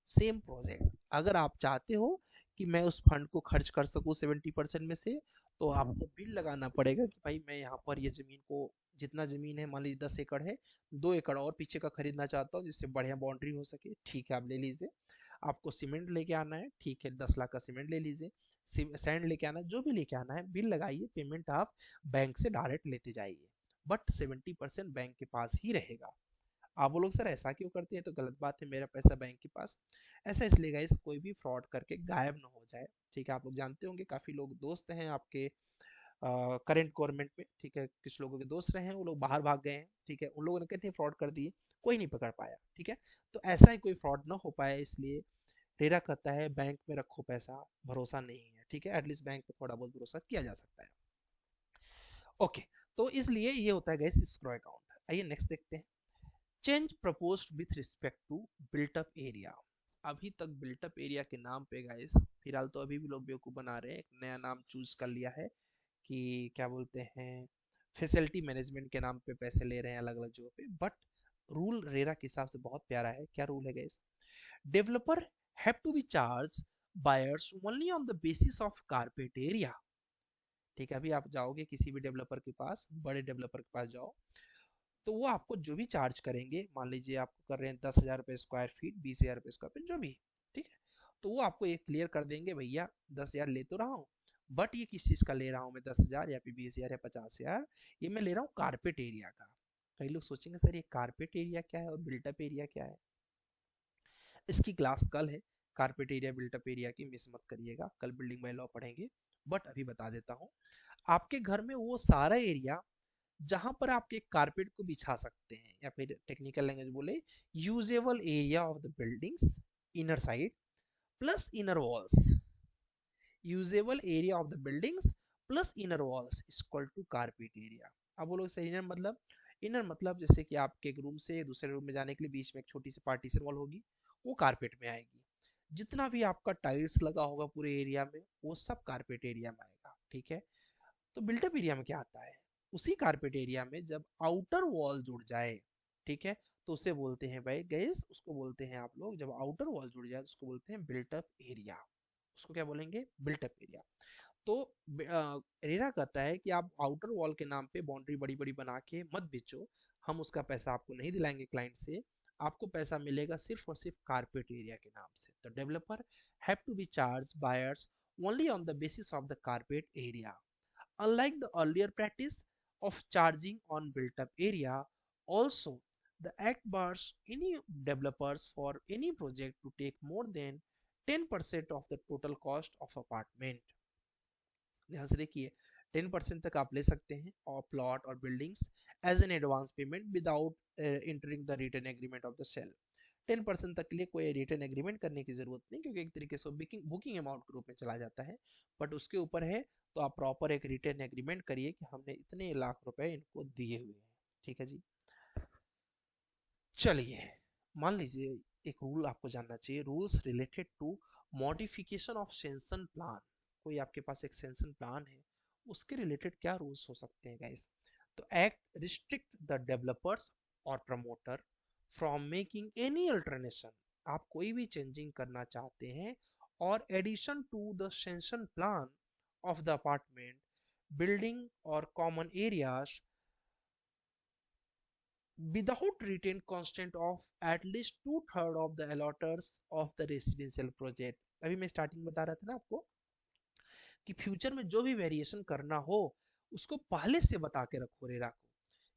same project. अगर आप चाहते हो कि मैं उस फंड को खर्च कर सकूं 70% में से, तो आपको बिल लगाना पड़ेगा कि भाई मैं यहाँ पर ये जमीन को, जितना जमीन है मान लीजिए 10 एकड़ है, 2 एकड़ और पीछे का खरीदना चाहता हूँ जिससे बढ़िया बाउंड्री हो सके, ठीक है आप ले लीजिए। आपको सीमेंट लेके आना है, ठीक है 10 लाख का सीमेंट ले लीजिए, सैंड लेके आना है, जो भी लेके आना है बिल लगाइए, पेमेंट आप बैंक से डायरेक्ट लेते जाइए, बट 70% बैंक के पास ही रहेगा। आप वो लोग सर ऐसा क्यों करते हैं, तो गलत बात है, मेरा पैसा बैंक के पास। ऐसा इसलिए गाइस कोई भी फ्रॉड करके गायब ना हो जाए, ठीक है। आप लोग जानते होंगे काफी लोग दोस्त हैं आपके करंट गवर्नमेंट में, ठीक है, कुछ लोगों के दोस्त रहे हैं वो लोग बाहर भाग गए हैं, ठीक है, उन लोगों ने कहते हैं फ्रॉड कर दिए, कोई नहीं पकड़ पाया, ठीक है। तो ऐसा ही कोई फ्रॉड ना हो पाए इसलिए रेरा कहता है बैंक में रखो पैसा, भरोसा नहीं है, ठीक है, एटलीस्ट बैंक पे थोड़ा बहुत भरोसा किया जा सकता है। ओके, तो इसलिए ये होता है गैस स्क्रो अकाउंट। आइए नेक्स्ट देखते हैं, change proposed with respect to built up area. अभी तक बिल्टअप एरिया के नाम पे गाइस फिलहाल तो अभी भी लोग बेवकूफ़ बना रहे हैं, एक नया नाम चूज कर लिया है कि क्या बोलते हैं, फैसिलिटी मैनेजमेंट के नाम पे पैसे ले रहे हैं अलग अलग जगह पे, बट रूल रेरा के हिसाब से बहुत प्यारा है। क्या रूल है guys, developer have to be charge buyers only on the basis of carpet area, ठीक है। अभी आप जाओगे किसी भी डेवलपर के पास, बड़े डेवलपर के पास जाओ, तो वो आपको जो भी चार्ज करेंगे, मान लीजिए आपको कर रहे हैं 10,000 रुपये स्क्वायर फीट, 20,000 रुपये स्क्वायर फीट, जो भी, ठीक है, तो वो आपको ये क्लियर कर देंगे भैया 10,000 ले तो रहा हूँ, बट ये किस चीज़ का ले रहा हूँ मैं 10,000 या फिर 20,000 या 50,000, ये मैं ले रहा हूँ कारपेट एरिया का। कई लोग सोचेंगे सर ये कारपेट एरिया क्या है और बिल्टअप एरिया क्या है, इसकी क्लास कल है, कारपेट एरिया बिल्टअप एरिया की मिस मत करिएगा, कल बिल्डिंग बाय लॉ पढ़ेंगे, बट अभी बता देता हूँ। आपके घर में वो सारा एरिया जहां पर आप एक कारपेट को बिछा सकते हैं, या फिर टेक्निकल लैंग्वेज बोले usable area of the buildings inner side plus inner walls, usable area of the buildings plus inner walls equal to carpet area. अब बोलो सर इनर मतलब, इनर मतलब जैसे कि आपके एक रूम से दूसरे रूम में जाने के लिए बीच में एक छोटी सी पार्टीशन वॉल होगी, वो कारपेट में आएगी। जितना भी आपका टाइल्स लगा होगा पूरे एरिया में वो सब कारपेट एरिया में आएगा, ठीक है। तो बिल्टअप एरिया में क्या आता है, उसी कारपेट एरिया में जब आउटर वॉल जुड़ जाए, ठीक है, तो उसे बोलते हैं भाई गैस, उसको बोलते हैं आप लोग, जब आउटर वॉल जुड़ जाए तो उसको बोलते हैं बिल्टअप एरिया। उसको क्या बोलेंगे, बिल्टअप एरिया। तो रेरा कहता है कि आप आउटर वॉल के नाम पे बाउंड्री बड़ी बड़ी बना के मत बेचो, हम उसका पैसा आपको नहीं दिलाएंगे क्लाइंट से, आपको पैसा मिलेगा सिर्फ और सिर्फ कारपेट एरिया के नाम से। तो developer have to be charge buyers only on the basis of the carpet area. Unlike the earlier practice of charging on built-up area, also the Act bars any developers for any project to take more than 10% of the total cost of apartment। ध्यान से देखिए, 10% तक आप ले सकते हैं और plot और buildings as an advance payment without entering the written agreement of the sale. 10% तक के लिए कोई रिटर्न एग्रीमेंट करने की जरूरत नहीं, क्योंकि एक तरीके से बुकिंग बुकिंग अमाउंट के रूप में चला जाता है। बट उसके ऊपर है तो आप प्रॉपर एक रिटर्न एग्रीमेंट करिए कि हमने इतने लाख रुपए इनको दिए हुए हैं। ठीक है जी। चलिए, मान लीजिए एक रूल आपको जानना चाहिए, rules related to modification of sanction plan. कोई आपके पास एक सेंशन प्लान है, उसके रिलेटेड क्या रूल्स हो सकते हैं गाइस। तो एक्ट रिस्ट्रिक्ट द डेवलपर्स और promoter from making any alternation. आप कोई भी चेंजिंग करना चाहते हैं और addition to the sanction plan of the apartment building और common areas without written consent of at least 2/3 of the alloters of the residential project। अभी मैं स्टार्टिंग बता रहा था ना आपको कि फ्यूचर में जो भी वेरिएशन करना हो उसको पहले से बता के रखो रेरा को,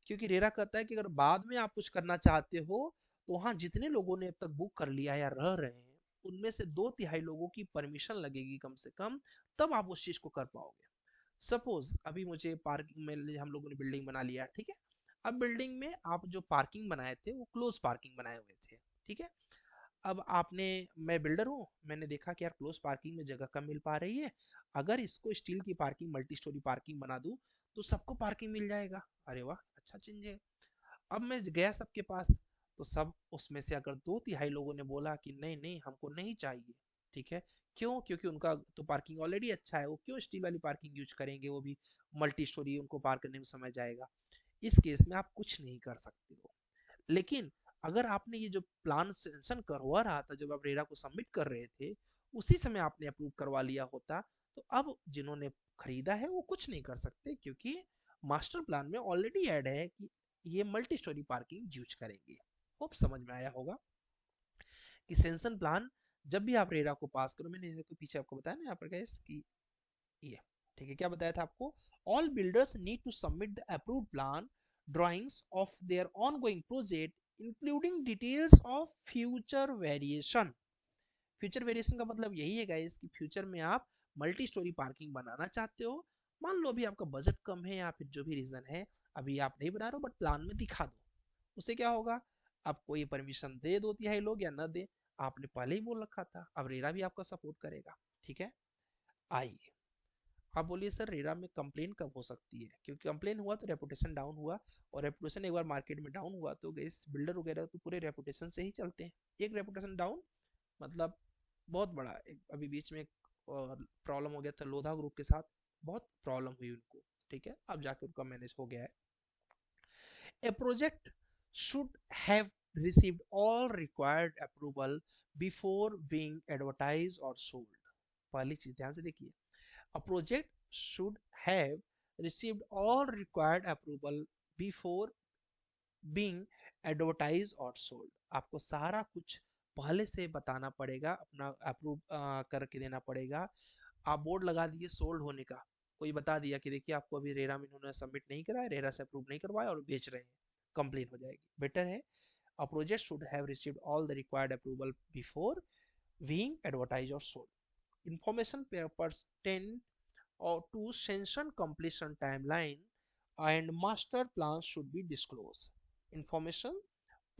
क्योंकि रेरा कहता है कि अगर बाद में आप कुछ करना चाहते हो तो वहां जितने लोगों ने अब तक बुक कर लिया या रह रहे हैं उनमें से 2/3 लोगों की परमिशन लगेगी कम से कम, तब आप उस चीज को कर पाओगे। सपोज अभी मुझे पार्किंग में हम लोगों ने बिल्डिंग बना लिया, ठीक है। अब बिल्डिंग में आप जो पार्किंग बनाए थे वो क्लोज पार्किंग बनाए हुए थे, ठीक है। अब आपने, मैं बिल्डर हूँ, मैंने देखा कि यार क्लोज पार्किंग में जगह कम मिल पा रही है, अगर इसको स्टील की पार्किंग मल्टी स्टोरी पार्किंग बना दूं तो सबको पार्किंग मिल जाएगा। अरे वाह, अच्छा चीज है। अब मैं गया सबके पास, तो सब उसमें से अगर 2/3 लोगों ने बोला कि नहीं नहीं हमको नहीं चाहिए, ठीक है। क्यों? क्योंकि उनका तो पार्किंग ऑलरेडी अच्छा है, वो क्यों स्टील वाली पार्किंग यूज करेंगे, वो भी मल्टी स्टोरी, उनको पार करने में समय जाएगा। इस केस में आप कुछ नहीं कर सकते हो। लेकिन अगर आपने ये जो प्लान सेंशन करवा रहा था जब आप रेरा को सबमिट कर रहे थे, उसी समय आपने अप्रूव करवा लिया होता, तो अब जिन्होंने खरीदा है वो कुछ नहीं कर सकते, क्योंकि मास्टर प्लान में ऑलरेडी ऐड है कि ये मल्टी स्टोरी पार्किंग यूज करेंगे। होप समझ में आया होगा कि सेंशन प्लान जब भी आप रेरा को पास करो, मैंने इसको पीछे आपको बताया ना यहाँ पर गैस कि ये, ठीक है, क्या बताया था आपको, all builders need to submit the approved plan drawings of their ongoing project including details of future variation. Future variation का मतलब यही है गाइस कि फ्यूचर में आप मल्टी स्टोरी पार्किंग बनाना चाहते हो, मान लो अभी आपका बजट कम है या फिर जो भी रीजन है, अभी आप नहीं बना रहे हो बट प्लान में दिखा दो, उससे क्या होगा, आपको ये परमिशन दे 2/3 लोग या ना दे, आपने पहले ही बोल रखा था, अब रेरा भी आपका सपोर्ट करेगा। ठीक है, आइए आप बोलिए सर रेरा में कंप्लेन कब हो सकती है, क्योंकि कंप्लेन हुआ तो रेपुटेशन डाउन हुआ, और रेपुटेशन एक बार मार्केट में डाउन हुआ तो इस बिल्डर वगैरह तो पूरे रेपुटेशन से ही चलते हैं। एक रेपुटेशन डाउन मतलब बहुत बड़ा, एक अभी बीच में प्रॉब्लम हो गया था लोधा ग्रुप के साथ, बहुत प्रॉब्लम हुई उनको, ठीक है, अब जाके उनका मैनेज हो गया है। A project should have received all required approval before being advertised or sold। पहली चीज ध्यान से देखिए, a project should have received all required approval before being advertised or sold। आपको सारा कुछ पहले से बताना पड़ेगा, अपना अप्रूव करके देना पड़ेगा। आप बोर्ड लगा दिए सोल्ड होने का, कोई बता दिया कि देखिए आपको अभी रेरा में इन्होंने सबमिट नहीं करा है, रेरा से अप्रूव नहीं करवाया और बेच रहे हैं, कंप्लेन हो जाएगी। बेटर है a project should have received all the required approval before being advertised or sold। Information papers tend or to sanction completion timeline and master plans should be disclosed। Information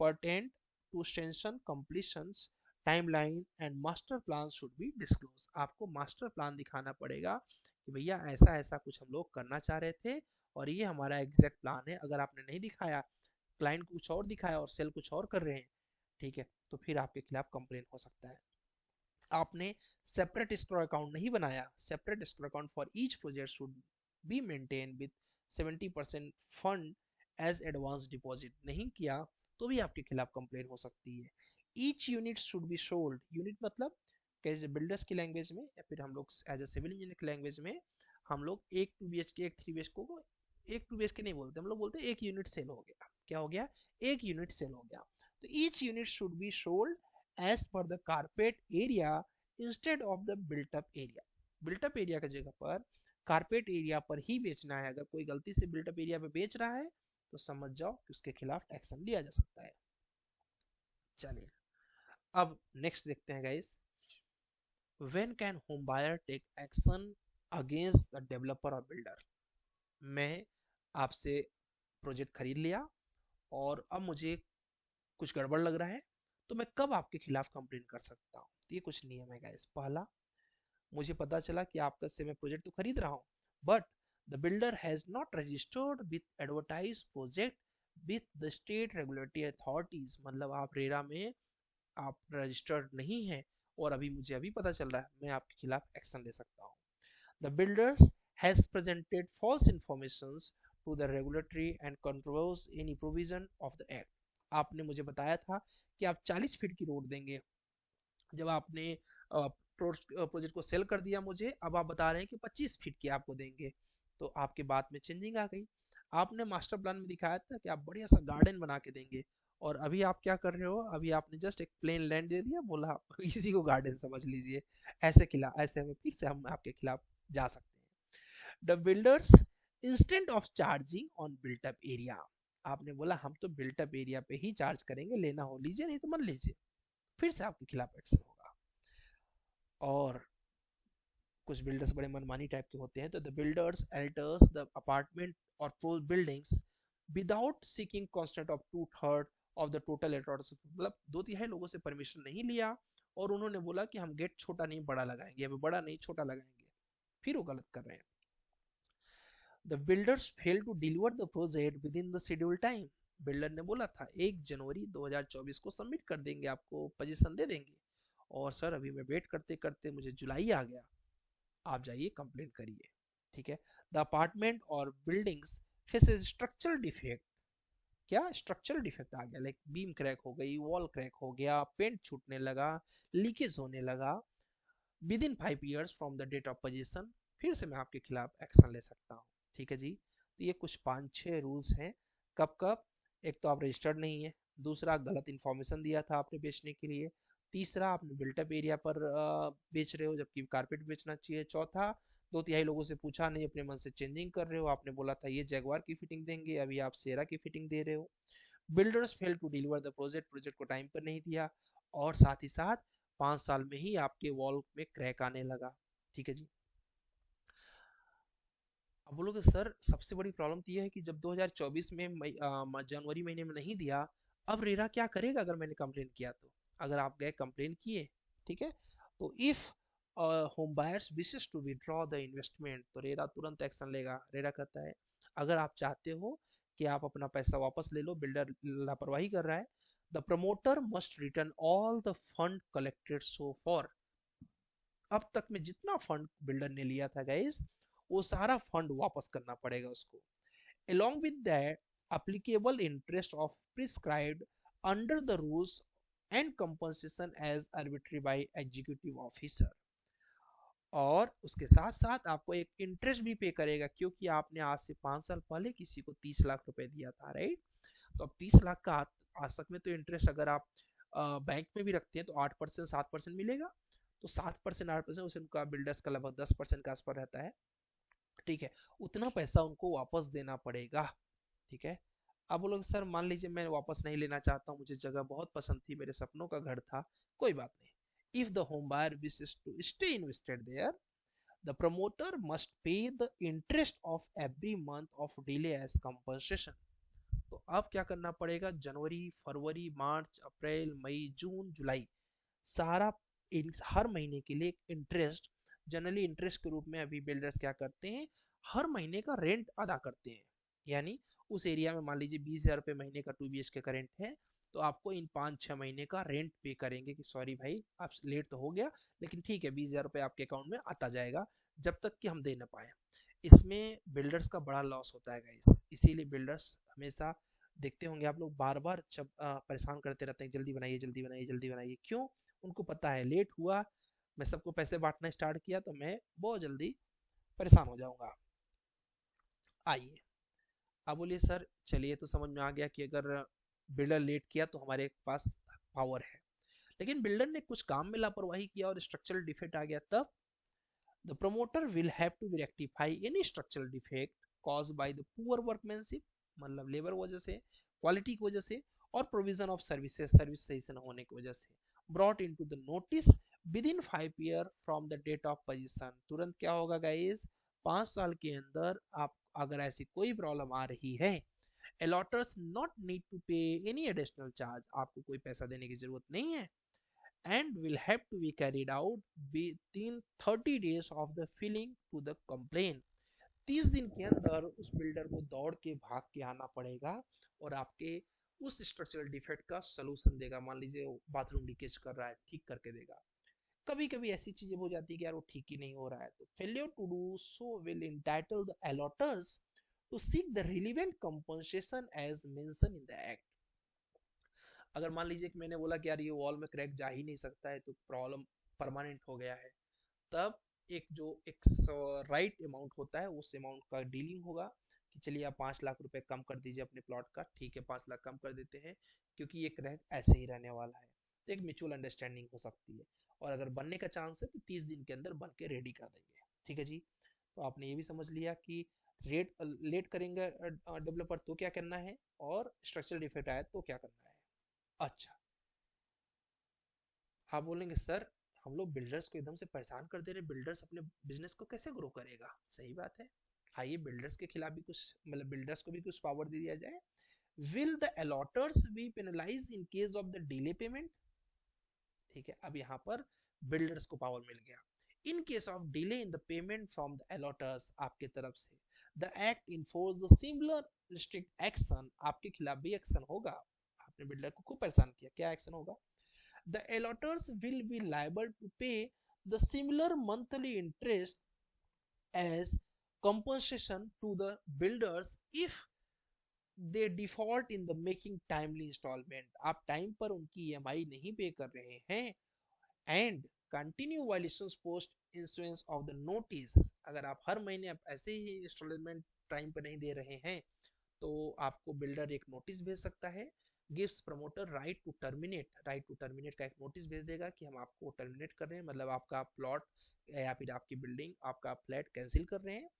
pertinent to sanction completions timeline and master plan should be disclosed। आपको master plan दिखाना पड़ेगा कि भैया ऐसा ऐसा कुछ हम लोग करना चाह रहे थे और ये हमारा एग्जैक्ट प्लान है। अगर आपने नहीं दिखाया, क्लाइंट कुछ और दिखाया और सेल कुछ और कर रहे हैं, ठीक है, तो फिर आपके खिलाफ कंप्लेन हो सकता है। आपने सेपरेट स्टोर अकाउंट नहीं बनाया, separate escrow account for each project should be maintain with 70% fund as advance deposit नहीं किया तो भी आपके खिलाफ कंप्लेन हो सकती है। Each unit should be sold, unit मतलब कैसे बिल्डर्स की लैंग्वेज में या फिर हम लोग एज ए सिविल इंजीनियर की लैंग्वेज में, हम लोग एक 2 BHK एक 3 BHK को एक 2 BHK नहीं बोलते, हम लोग बोलते हैं एक यूनिट सेल हो गया। क्या हो गया? एक यूनिट सेल हो गया। तो each unit should be sold as per the carpet area instead of the built up area. Built up area की जगह पर कारपेट एरिया पर ही बेचना है। अगर कोई गलती से बिल्टअप एरिया पे बेच रहा है तो समझ जाओ कि उसके खिलाफ एक्शन लिया जा सकता है। चलिए अब नेक्स्ट देखते हैं guys, when can home buyer take action against the developer और बिल्डर। मैं आपसे प्रोजेक्ट खरीद लिया और अब मुझे कुछ गड़बड़ लग रहा है, तो मैं कब आपके खिलाफ कंप्लेन कर सकता हूँ। तो ये कुछ नियम है गाइस। पहला, मुझे पता चला कि आपका से मैं प्रोजेक्ट तो खरीद रहा हूँ, but the builder has not registered with advertise project with the state regulatory authorities. मतलब आप रेरा में आप रजिस्टर्ड नहीं है और मुझे अभी पता चल रहा है, मैं आपके खिलाफ एक्शन ले सकता हूँ। The builders has presented false information to the regulatory and contravenes any provision of the act. आपने मुझे बताया था कि आप 40 फीट की रोड देंगे, जब आपने प्रोजेक्ट को सेल कर दिया मुझे, अब आप बता रहे हैं कि 25 फीट की आपको देंगे। तो आपके बात में चेंजिंग आ गई। आपने मास्टर प्लान में दिखाया था कि आप बढ़िया सा गार्डन बना के देंगे, और अभी आप क्या कर रहे हो, अभी आपने जस्ट एक प्लेन लैंड दे दिया, बोला इसी को गार्डन समझ लीजिए। ऐसे में फिर से हम आपके खिलाफ जा सकते हैं। The builders instant of charging on built up area. आपने बोला हम तो बिल्टअप एरिया पे ही चार्ज करेंगे, लेना हो लीजिए नहीं तो मत लीजिए, फिर से आपके खिलाफ एक्शन होगा। और कुछ बिल्डर्स बड़े मनमानी टाइप के होते हैं, तो the builders alters the apartment और pro buildings without seeking consent of 2/3 of the total area. मतलब 2/3 लोगों से परमिशन नहीं लिया और उन्होंने बोला कि हम गेट छोटा नहीं बड़ा लगाएंगे, अभी बड़ा नहीं छोटा लगाएंगे, फिर वो गलत कर रहे हैं। The builders fail to deliver the project within the schedule time. Builder ने बोला था 1 जनवरी 2024 को सबमिट कर देंगे, आपको पोजीशन दे देंगे, और सर अभी मैं वेट करते करते मुझे जुलाई आ गया, आप जाइए कंप्लेन करिए। ठीक है। द अपार्टमेंट और बिल्डिंग्स फेसेस स्ट्रक्चरल डिफेक्ट। क्या स्ट्रक्चरल डिफेक्ट आ गया, लाइक बीम क्रैक हो गई, वॉल क्रैक हो गया, पेंट छूटने लगा, लीकेज होने लगा within 5 years from the date of position, फिर से मैं आपके खिलाफ एक्शन ले सकता हूँ। ठीक है जी। तो ये कुछ 5-6 रूल्स हैं। कब कब, एक तो आप रजिस्टर्ड नहीं है, दूसरा गलत इन्फॉर्मेशन दिया था आपने बेचने के लिए, तीसरा आपने बिल्टअप एरिया पर बेच रहे हो जबकि कारपेट बेचना चाहिए, चौथा 2/3 लोगों से पूछा नहीं, अपने मन से चेंजिंग कर रहे हो, आपने बोला था ये जैगवार की फिटिंग देंगे, अभी आप सेरा की फिटिंग दे रहे हो। Builders fail to deliver the project, project को टाइम पर नहीं दिया, और साथ ही साथ 5 साल में ही आपके वॉल में क्रैक आने लगा। ठीक है जी। अब बोलोगे सर सबसे बड़ी प्रॉब्लम तो ये है कि जब 2024 में जनवरी महीने में नहीं दिया, अब रेरा क्या करेगा अगर मैंने कंप्लेन किया तो। अगर आप गए कंप्लेन किए, ठीक है, तो if home buyers wishes to withdraw the investment, तो रेरा तुरंत एक्शन लेगा। रेरा कहता है अगर आप चाहते हो कि आप अपना पैसा वापस ले लो, बिल्डर लापरवाही कर रहा है, the promoter must return all the fund collected so for. अब तक में जितना फंड बिल्डर ने लिया था गाइस, वो सारा फंड वापस करना पड़ेगा उसको। along with that applicable interest of prescribed under the rules and compensation as arbitrary by executive officer। और उसके साथ साथ आपको एक इंटरेस्ट भी पे करेगा, क्योंकि आपने आज से 5 साल पहले किसी को 30 लाख रुपए दिया था, राइट। तो अब 30 लाख का आज तक में तो इंटरेस्ट अगर आप बैंक में भी रखते हैं तो 8% 7% मिलेगा, तो 7% 8% उसे उनका बिल्डर्स का लगभग 10% के आसपास रहता है। ठीक है, उतना पैसा उनको वापस देना पड़ेगा। ठीक है। अब वो लोग सर मान लीजिए मैं वापस नहीं लेना चाहता हूँ, मुझे जगह बहुत पसंद थी, मेरे सपनों का घर था, कोई बात नहीं। If the home buyer wishes to stay invested there, the promoter must pay the interest of every month of delay as compensation. तो अब क्या करना पड़ेगा, जनवरी फरवरी मार्च अप्रैल मई जून जुलाई, सारा हर महीने के लिए इंटरेस्ट, जनरली इंटरेस्ट के रूप में अभी बिल्डर्स क्या करते हैं, हर महीने का रेंट अदा करते हैं। यानी उस एरिया में मान लीजिए 20,000 रुपये महीने का 2 BHK का रेंट है, तो आपको इन 5-6 महीने का रेंट पे करेंगे कि सॉरी भाई आप लेट तो हो गया, लेकिन ठीक है 20,000 रुपये आपके अकाउंट में आता जाएगा जब तक कि हम दे ना पाए। इसमें बिल्डर्स का बड़ा लॉस होता है गाइस, इसीलिए बिल्डर्स हमेशा देखते होंगे आप लोग बार बार जब परेशान करते रहते हैं, जल्दी बनाइए जल्दी बनाइए जल्दी बनाइए। क्यों? उनको पता है लेट हुआ, मैं सबको पैसे बांटना स्टार्ट किया तो मैं बहुत जल्दी परेशान हो जाऊंगा। आइए अब बोलिए सर, चलिए तो समझ में आ गया कि अगर बिल्डर लेट किया तो हमारे पास पावर है, लेकिन बिल्डर ने कुछ काम में लापरवाही किया और स्ट्रक्चरल डिफेक्ट आ गया, तब the promoter will have to rectify any structural defect cause by the poor workmanship, मतलब लेबर वजह से, क्वालिटी की वजह से, और प्रोविजन ऑफ सर्विसेज, सर्विस सही से न होने की वजह से, brought into the notice within 5 year from the date of position. तुरंत क्या होगा गाइस, 5 साल के अंदर आप अगर ऐसी कोई प्रॉब्लम आ रही है, अलॉटर्स नॉट नीड टू पे एनी एडिशनल चार्ज, आपको कोई पैसा देने की जरूरत नहीं है, and will have to be carried out within 30 days of the filling to the complaint। 30 दिन के अंदर उस बिल्डर को दौड़ के भाग के आना पड़ेगा और आपके उस स्ट्रक्चरल डिफेक्ट का सोल्यूशन देगा। मान लीजिए बाथरूम लीकेज कर रहा है, ठीक करके देगा। कभी कभी ऐसी चीजें हो जाती है कि यार वो ठीक ही नहीं हो रहा है, तो failure to do so will entitle the alloters to seek the relevant compensation as mentioned in the act। अगर मान लीजिए कि मैंने बोला कि यार ये वॉल में क्रैक जा ही नहीं सकता है, तो प्रॉब्लम परमानेंट हो गया है, तब एक राइट अमाउंट होता है, उस अमाउंट का डीलिंग होगा कि चलिए आप 5 लाख रुपए कम कर दीजिए अपने प्लॉट का, ठीक है 5 लाख कम कर देते हैं, क्योंकि ये क्रैक ऐसे ही रहने वाला है। तो एक म्यूचुअल अंडरस्टैंडिंग हो सकती है, और अगर बनने का चांस है तो 30 दिन के अंदर बन के रेडी कर देंगे। ठीक है जी, तो आपने ये भी समझ लिया कि रेट लेट करेंगे डेवलपर तो क्या करना है, और स्ट्रक्चरल डिफेक्ट आया तो क्या करना है। अच्छा, आप बोलेंगे सर हम लोग बिल्डर्स को एकदम से परेशान कर दे रहे, बिल्डर्स अपने बिजनेस को कैसे ग्रो करेगा। सही बात है, आइए बिल्डर्स के खिलाफ भी कुछ, मतलब बिल्डर्स को भी कुछ पावर दे दिया जाए। Will the allotters be penalise in case of the delay payment. ठीक है, अब यहाँ पर बिल्डर्स को पावर मिल गया। In case of delay in the payment from the allotters, आपके तरफ से, the act enforce the similar restrict action, आपके खिलाफ भी एक्शन होगा। आपने बिल्डर को खूब परेशान किया, क्या एक्शन होगा, the alloters will be liable to pay the similar monthly interest as compensation to the builders if they default in the making timely installment। आप टाइम पर उनकी ईएमआई नहीं पे कर रहे हैं, and continue violations post insurance of the notice, अगर आप हर महीने आप ऐसे ही इंस्टॉलमेंट टाइम पर नहीं दे रहे हैं, तो आपको बिल्डर एक नोटिस भेज सकता है। Gives promoter right to terminate का एक नोटिस भेज देगा कि हम आपको टर्मिनेट कर रहे हैं, मतलब आपका प्लॉट या फिर आपकी बिल्डिंग, आपका फ्लैट कैंसिल कर रहे हैं।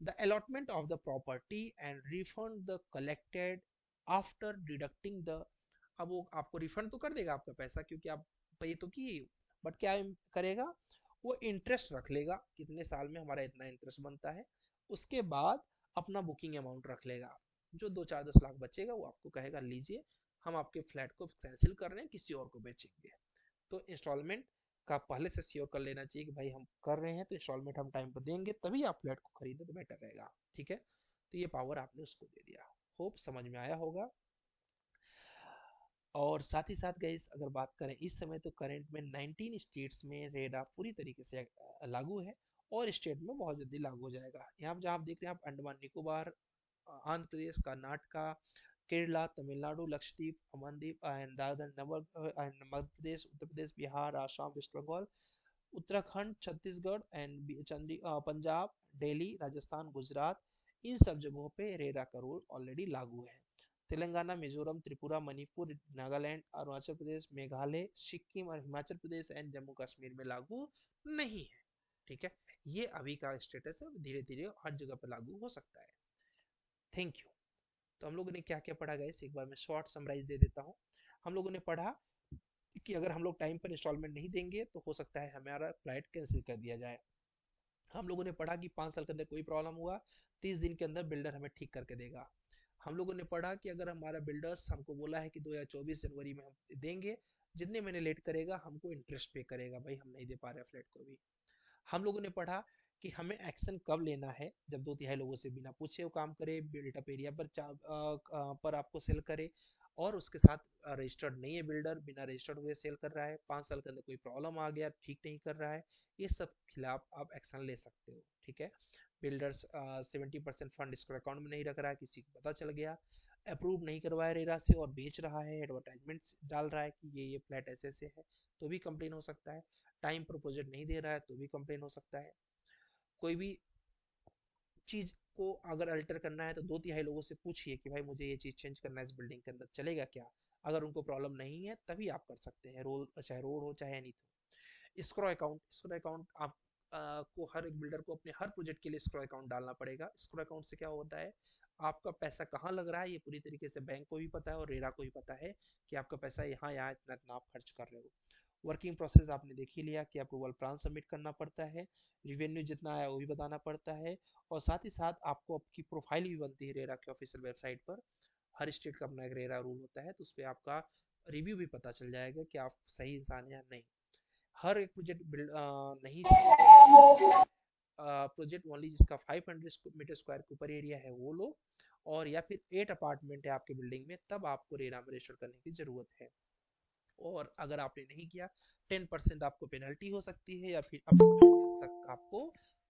The allotment of the property and refund the collected after deducting the, अब वो आपको रिफंड तो कर देगा आपका पैसा, क्योंकि आप पे तो किए, बट क्या करेगा, वो इंटरेस्ट रख लेगा, कितने साल में हमारा इतना इंटरेस्ट बनता है, उसके बाद अपना बुकिंग अमाउंट रख लेगा। जो 2 4 10 लाख बचेगा वो आपको कहेगा लीजिए हम आपके फ्लैट को कैंसिल कर रहे हैं, किसी और को बेचेंगे। तो इंस्टॉलमेंट का पहले से श्योर कर लेना चाहिए कि भाई हम कर रहे हैं तो इंस्टॉलमेंट हम टाइम पर देंगे, तभी आप फ्लैट को खरीदे तो बेटर रहेगा। ठीक है, तो ये पावर आपने उसको दे दिया। होप समझ में आया होगा। और साथ ही साथ गाइस अगर बात करें इस समय, तो करंट में 19 स्टेट्स में रेरा पूरी तरीके से लागू है, और स्टेट में बहुत जल्दी लागू हो जाएगा। यहाँ जहाँ आप देख रहे हैं, आप Andaman Nicobar, Andhra Pradesh, Karnataka, Kerala, Tamil Nadu, Lakshadweep, Amandeep and Dadar Nagar and Madhya Pradesh, Uttar Pradesh, Bihar, Assam, West Bengal, Uttarakhand, Chhattisgarh and Punjab, Delhi, Rajasthan, Gujarat, इन सब जगहों पे रेरा का रूल ऑलरेडी लागू है। तेलंगाना, मिजोरम, त्रिपुरा, मणिपुर, नागालैंड, अरुणाचल प्रदेश, मेघालय, सिक्किम और हिमाचल प्रदेश एंड जम्मू कश्मीर में लागू नहीं है। ठीक है, ये अभी का स्टेटस है, धीरे धीरे हर जगह पर लागू हो सकता है। Thank you. तो हम लोगों ने क्या क्या पढ़ा गया, एक बार मैं शॉर्ट समराइज दे देता हूँ। हम लोगों ने पढ़ा कि अगर हम लोग टाइम पर इंस्टॉलमेंट नहीं देंगे तो हो सकता है हमारा फ्लाइट कैंसिल कर दिया जाए। हम लोगों ने पढ़ा कि 5 साल के अंदर कोई प्रॉब्लम हुआ, 30 दिन के अंदर बिल्डर हमें ठीक करके देगा। हम लोगों ने पढ़ा कि अगर हमारा बिल्डर्स हमको बोला है कि 2024 जनवरी में हम देंगे, जितने महीने लेट करेगा हमको इंटरेस्ट पे करेगा, भाई हम नहीं दे पा रहे फ्लैट को भी। हम लोगों ने पढ़ा कि हमें एक्शन कब लेना है, जब 2/3 लोगों से बिना पूछे वो काम करे, बिल्टअप एरिया पर आपको सेल करे, और उसके साथ रजिस्टर्ड नहीं है बिल्डर, बिना रजिस्टर्ड हुए सेल कर रहा है, 5 साल के अंदर कोई प्रॉब्लम आ गया, ठीक नहीं कर रहा है, ये सब खिलाफ आप एक्शन ले सकते हो। ठीक है, बिल्डर्स 70% फंड इसको अकाउंट में नहीं रख रहा है, किसी को पता चल गया, अप्रूव नहीं करवाया रेरा से और बेच रहा है, एडवर्टाइजमेंट डाल रहा है कि ये फ्लैट ऐसे ऐसे है, तो भी कंप्लेन हो सकता है। टाइम पर प्रोजेक्ट नहीं दे रहा है तो भी कंप्लेन हो सकता है। कोई भी चीज को अगर अल्टर करना है तो 2/3 लोगों से पूछिए कि भाई मुझे ये चीज चेंज करना है इस बिल्डिंग के अंदर, चलेगा क्या? अगर उनको प्रॉब्लम नहीं है तभी आप कर सकते हैं, रोल चाहे रोड हो चाहे नहीं। स्क्रो अकाउंट आप को हर एक बिल्डर को अपने हर प्रोजेक्ट के लिए स्क्रो अकाउंट डालना पड़ेगा। स्क्रो अकाउंट से क्या होता है, आपका पैसा कहाँ लग रहा है ये पूरी तरीके से बैंक को भी पता है और रेरा को भी पता है कि आपका पैसा यहाँ यहाँ इतना इतना आप खर्च कर रहे हो। वर्किंग प्रोसेस आपने देख ही लिया कि अप्रूवल प्लान सबमिट करना पड़ता है, रिवेन्यू जितना आया वो भी बताना पड़ता है, और साथ ही साथ आपको आपकी प्रोफाइल भी बनती है रेरा के ऑफिशियल वेबसाइट पर। हर स्टेट का अपना एक रेरा रूल होता है, तो उस पर आपका रिव्यू भी पता चल जाएगा कि आप सही इंसान हैं या नहीं। हर एक प्रोजेक्ट नहीं प्रोजेक्ट ओनली जिसका 500 मीटर स्क्वायर के ऊपर एरिया है वो लो, और या फिर 8 अपार्टमेंट है आपके बिल्डिंग में तब आपको रेरा में रजिस्टर करने की जरूरत है। और अगर आपने नहीं किया 10% आपको पेनल्टी हो सकती है, या फिर अप तक आपको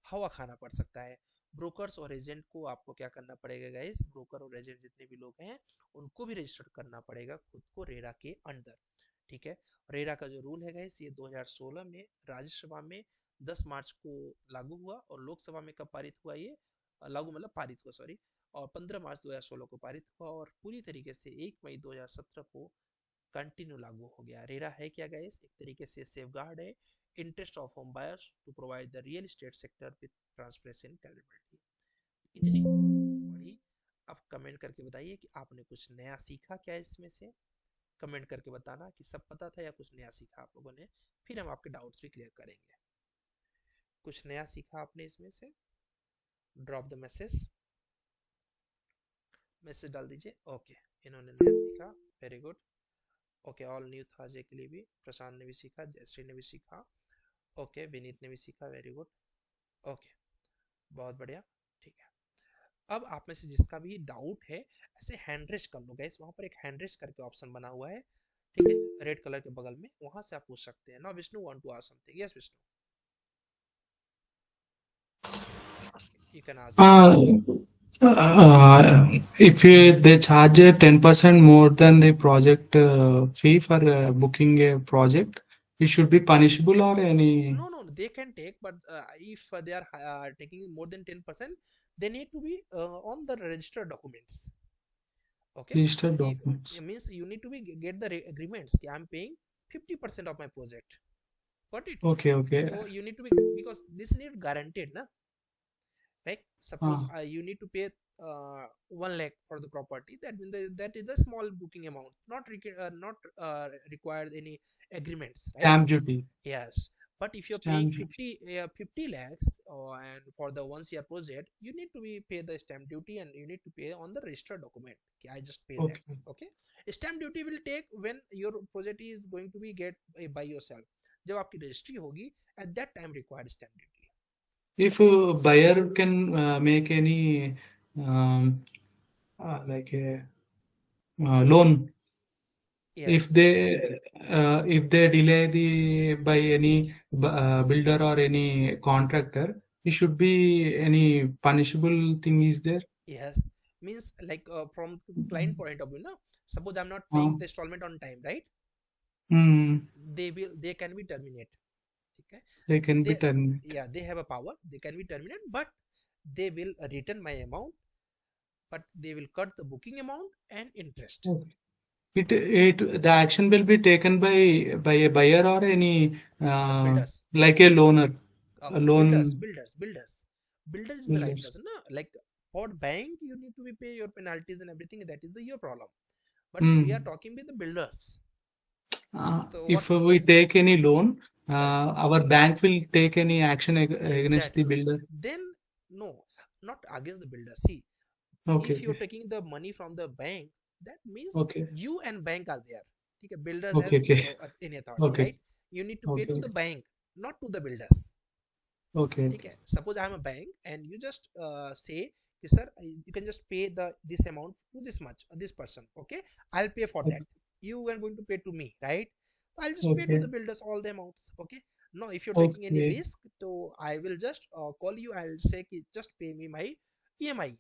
हवा खाना पड़ सकता है। ब्रोकर्स और एजेंट को आपको क्या करना पड़ेगा गाइस, ब्रोकर और एजेंट जितने भी लोग हैं उनको भी रजिस्टर करना पड़ेगा खुद को रेरा के अंडर। ठीक है, रेरा का जो रूल है गाइस ये 2016 में राज्यसभा में 10 मार्च को लागू हुआ, और लोकसभा में कब पारित हुआ ये, लागू मतलब पारित हुआ सॉरी, और 15 मार्च 2016 को पारित हुआ, और पूरी तरीके से 1 मई 2017 को कंटिन्यू लागू हो गया। रेरा है क्या गाइस, एक तरीके से सेफ गार्ड है interest of home buyers to provide the real estate sector with transparency and credibility. इतनी बड़ी। अब कमेंट करके बताइए कि आपने कुछ नया सीखा क्या इसमें से। कमेंट करके बताना कि सब पता था या कुछ नया सीखा आप लोगों ने, फिर हम आपके डाउट्स भी क्लियर करेंगे। कुछ नया सीखा आपने इसमें से, ड्रॉप द मैसेज, मैसेज डाल दीजिए। ओके, इन्होंने नया सीखा, very good. Okay, all new था अजय के लिए भी, प्रशांत ने भी सीखा, जयश्री ने भी सीखा, ओके विनीत ने भी सीखा, वेरी गुड। ओके, बहुत बढ़िया। ठीक है, अब आप में से जिसका भी डाउट है ऐसे हैंड रेस कर लो गाइस, वहां पर एक हैंड रेस करके ऑप्शन बना हुआ है, ठीक है, रेड कलर के बगल में, वहां से आप पूछ सकते हैं ना। Vishnu want to ask something, yes Vishnu, you can ask the Uh, if they charge 10% more than the project fee for booking a project, it should be punishable or any No, no, they can take, but if they are taking more than 10%, they need to be on the registered documents. Okay, registered it documents. means you need to be get the agreements. I'm paying 50% of my project. Got it? Okay, okay. So you need to be, because this need guaranteed, na? Like suppose Uh, you need to pay 1 lakh for the property. That means that is a small booking amount, not required any agreements, right? Stamp duty. Yes, but if you're paying Stamp duty. 50 lakhs, and for the 1 year project, you need to be pay the stamp duty, and you need to pay on the registered document. Okay, I just pay that. Okay. Okay, stamp duty will take when your project is going to be get by yourself. जब आपकी registry होगी, at that time required stamp duty. If a buyer can make any like a loan, if Yes, they delay the by any builder or any contractor, it should be any punishable thing is there. yes, means like from client point of view, no. Suppose I'm not Uh, paying the installment on time, right? hmm, They can be terminate. Okay, they can be they, terminated. yeah, they have a power, they can be terminated, but they will return my amount, but they will cut the booking amount and interest. Okay. The action will be taken by a buyer or any Builders, like a loaner, a builders, loan builders, builders, builders is the right builders. person, no? Like for bank you need to be pay your penalties and everything, that is your problem, but we are Hmm. talking with the builders. So what If we take any loan, correct, our bank will take any action against the exactly, builder. then no, not against the builder. See, Okay, if you're okay, taking the money from the bank, that means okay, you and bank are there. Okay, builders okay, has okay, no any authority, okay, right? You need to pay to okay, the bank, not to the builders. okay, ठीक है, suppose I'm a bank and you just say कि sir you can just pay the this amount to this much this person, okay, I'll pay for okay, that. You are going to pay to me, right? I'll just pay to okay, the builders all the amounts. Okay, now if you're taking any okay. risk, so I will just call you, I'll say कि just pay me my EMI.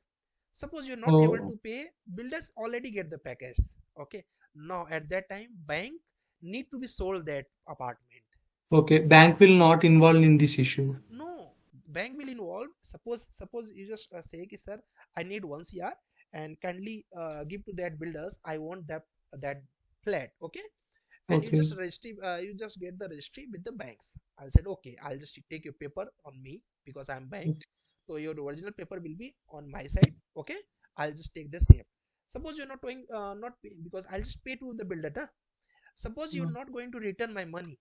Suppose you're not able Oh, to pay, builders already get the package. Okay, now at that time bank need to be sold that apartment. okay. Bank will not involve in this issue. No, bank will involve. Suppose you just say ki sir, I need 1 CR and kindly give to that builders, I want that flat, okay? And you Okay. just registry, you just get the registry with the banks. I said okay, I'll just take your paper on me because I'm bank, so your original paper will be on my side, okay? I'll just take the same. Suppose you're not going, not pay, because I'll just pay to the builder, na? Suppose you're not going to return my money,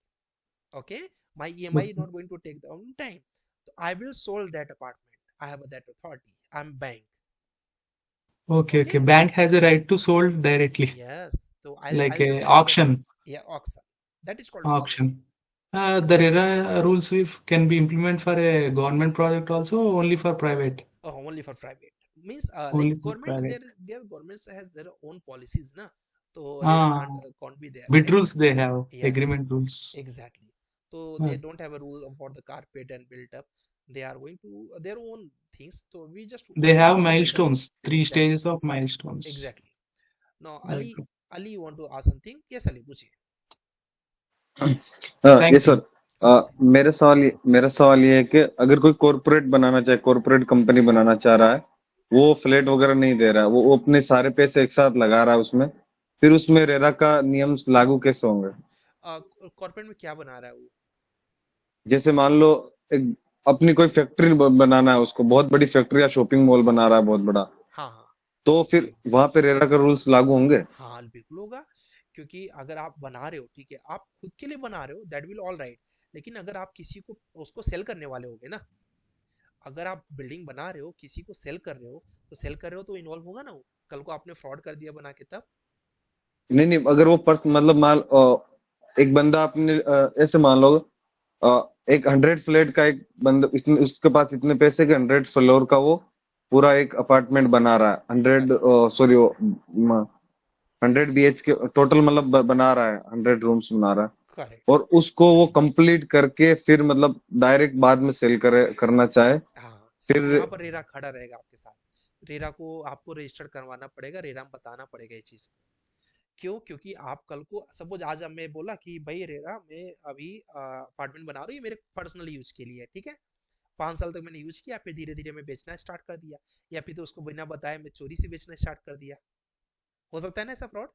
okay? My EMI Okay. not going to take the on time, so I will sold that apartment. I have that authority, I'm bank, Okay. Okay. okay? Bank has a right to sold directly, Yes, so like I'll just a take that. auction. Yeah, auction. That is called auction. Auction. The RERA rules if can be implemented for a government project also, or only for private. Only for private. Means like Only for government, private. their governments has their own policies, na? So RERA Ah, can't be there, bid right? rules they have, Yes, agreement rules. exactly. So Ah, they don't have a rule about the carpet and built up. They are going to their own things. So we just they have want the builders. milestones, three Exactly, stages of milestones. exactly. Now Like, Ali, you want to ask something? Yes, Ali, पूछिए. thank yes you. Sir. मेरा सवाल ये है कि अगर कोई corporate बनाना चाहे, corporate company बनाना चाह रहा है, वो फ्लैट वगैरह नहीं दे रहा है, वो अपने सारे पैसे एक साथ लगा रहा है उसमें, फिर उसमें रेरा का नियम लागू कैसे होंगे? कॉर्पोरेट में क्या बना रहा है वो? जैसे मान लो एक अपनी कोई फैक्ट्री बनाना है, उसको बहुत बड़ी फैक्ट्री या शॉपिंग मॉल बना रहा है बहुत बड़ा, हाँ हाँ तो फिर वहां पे रेरा का रूल्स लागू होंगे? हाँ, बिल्कुल होगा। क्योंकि अगर आप बना रहे हो, ठीक है, आप खुद के लिए बना रहे हो, दैट विल ऑल राइट। लेकिन अगर आप किसी को उसको सेल करने वाले होगे ना, अगर आप बिल्डिंग बना रहे हो किसी को सेल कर रहे हो, तो सेल कर रहे हो तो इन्वॉल्व होगा ना वो। कल को आपने फ्रॉड कर दिया बना के तब। नहीं नहीं, अगर वो मतलब एक बंदा अपने ऐसे मान लो एक 100 फ्लैट का एक बंदा, इतने उसके पास इतने पैसे के 100 फ्लोर का वो पूरा एक अपार्टमेंट बना रहा है, हंड्रेड करेक्ट, सॉरी 100 BH के टोटल, मतलब बना रहा है, 100 रूम्स बना रहा है, करेक्ट। और उसको वो कंप्लीट करके फिर मतलब डायरेक्ट बाद में सेल करना चाहे, हाँ, फिर? यहाँ पर रेरा खड़ा रहेगा आपके साथ। रेरा को आपको रजिस्टर करवाना पड़ेगा, रेरा में बताना पड़ेगा ये चीज। क्यों? क्योंकि आप कल को सपोज आज अब मैं बोला कि भाई रेरा, मैं अभी अपार्टमेंट बना रही हूँ, मेरे पर्सनल यूज के लिए, ठीक है? 5 साल तक मैंने यूज किया, फिर धीरे धीरे मैं बेचना स्टार्ट कर दिया, या फिर तो उसको बिना बताए मैं चोरी से बेचना स्टार्ट कर दिया। हो सकता है ना ऐसा फ्रॉड,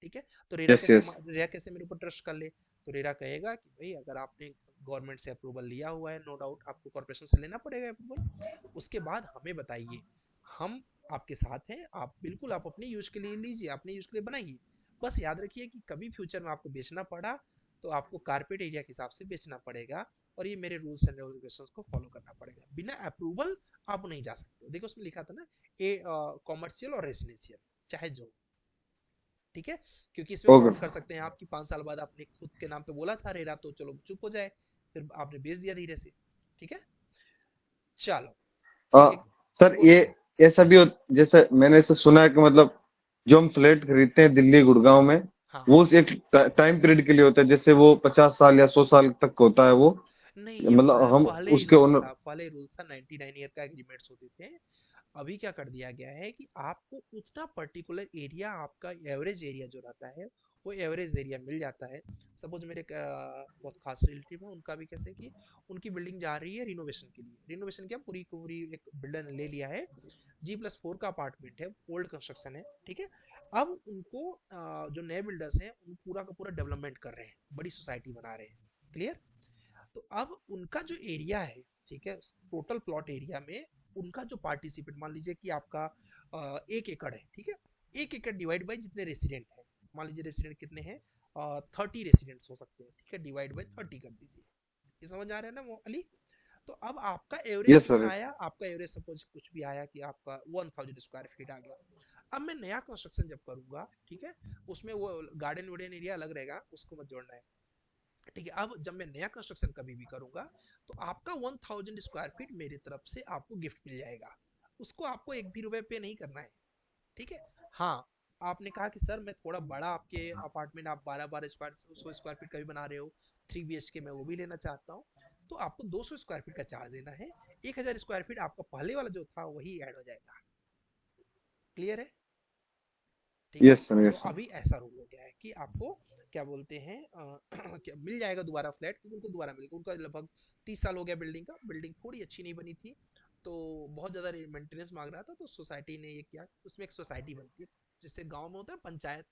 ठीक है? तो यस यस। रेरा कैसे मेरे ऊपर ट्रस्ट कर ले? तो रेरा कहेगा कि भाई अगर आपने गवर्नमेंट से अप्रूवल लिया हुआ है, नो डाउट आपको कॉर्पोरेशन से लेना पड़ेगा अप्रूवल, उसके बाद हमें बताइए, हम आपके साथ हैं, आप बिल्कुल आप अपने यूज के लिए लीजिए, अपने यूज के लिए बनाइए। बस याद रखिए कि कभी फ्यूचर में आपको बेचना पड़ा तो आपको कारपेट एरिया के हिसाब से बेचना पड़ेगा, और ये मेरे रूल्स एंड रेगुलेशंस को फॉलो करना पड़ेगा। बिना अप्रूवल आप नहीं जा सकते। देखो उसमें लिखा था ना, ए कॉमर्शियल और रेजिडेंशियल, चाहे जो, ठीक है? क्योंकि इसमें ओके। फ्रॉड कर सकते हैं आप कि 5 साल बाद आपने खुद के नाम पे बोला था रेरा, तो चलो चुप हो जाए, फिर आपने बेच दिया धीरे से, ठीक है? चलो, एक सर बोलो। ये ऐसा भी हो, जैसे मैंने ऐसा सुना है कि मतलब जो हम फ्लैट खरीदते हैं दिल्ली गुड़गांव में, हाँ वो हाँ। एक टाइम पीरियड के लिए होता है, जैसे वो 50 साल या 100 साल तक होता है वो, नहीं, ये मतलब हम पहले ही उसके रूल्स ओनर। था, पहले ही रूल्स था, 99 ईयर का एग्रीमेंट्स होते थे। अभी क्या कर दिया गया है कि आपको उतना पर्टिकुलर एरिया, आपका एवरेज एरिया जो रहता है, वो एवरेज एरिया मिल जाता है। सपोज मेरे एक बहुत खास रिलेटिव है, उनका भी कैसे कि उनकी बिल्डिंग जा रही है रिनोवेशन के लिए। रिनोवेशन क्या, पूरी की पूरी एक बिल्डर ने ले लिया है, G+4 का अपार्टमेंट है, ओल्ड कंस्ट्रक्शन है, ठीक है? अब उनको जो नए बिल्डर्स हैं उन पूरा का पूरा डेवलपमेंट कर रहे हैं, बड़ी सोसाइटी बना रहे हैं, क्लियर? तो अब उनका जो एरिया है, ठीक है, टोटल प्लॉट एरिया में उनका जो पार्टिसिपेट, मान लीजिए कि आपका 1 एकड़ है, ठीक है? 1 एकड़ डिवाइड बाई जितने रेसिडेंट हैं, मान लीजिए रेसिडेंट कितने हैं, 30 रेसिडेंट्स हो सकते हैं, ठीक है? डिवाइड बाई 30 कर दीजिए। ये समझ आ रहा है ना वो अली? तो अब आपका एवरेज यस कितना सर। आया? आपका एवरेज सपोज कुछ भी आया कि आपका 1000 स्क्वायर फीट आ गया। अब मैं नया कंस्ट्रक्शन जब करूंगा, ठीक है, उसमें वो गार्डन वार्डन एरिया अलग रहेगा, उसको मत जोड़ना है, ठीक है? अब जब मैं नया कंस्ट्रक्शन कभी भी करूंगा, तो आपका 1000 स्क्वायर फीट मेरी तरफ से आपको गिफ्ट मिल जाएगा। उसको आपको एक भी रुपए पे नहीं करना है, ठीक है? हाँ, आपने कहा कि सर मैं थोड़ा बड़ा, आपके अपार्टमेंट आप 12 12 स्क्वायर 100 स्क्वायर फीट का भी बना रहे हो, 3 BHK में वो भी लेना चाहता हूँ, तो आपको 200 स्क्वायर फीट का चार्ज देना है। 1000 स्क्वायर फीट आपका पहले वाला जो था वही ऐड हो जाएगा। क्लियर है? ठीक है। यस सर, तो यस सर। अभी ऐसा रूल हो गया है कि आपको क्या बोलते हैं क्या मिल जाएगा दोबारा फ्लैट, क्योंकि उनको दोबारा मिलेगा। उनका लगभग 30 साल हो गया बिल्डिंग का, बिल्डिंग थोड़ी अच्छी नहीं बनी थी, तो बहुत ज़्यादा मेंटेनेंस मांग रहा था, तो सोसाइटी ने ये किया, उसमें एक सोसाइटी बनती है, जिससे गांव में होता है पंचायत,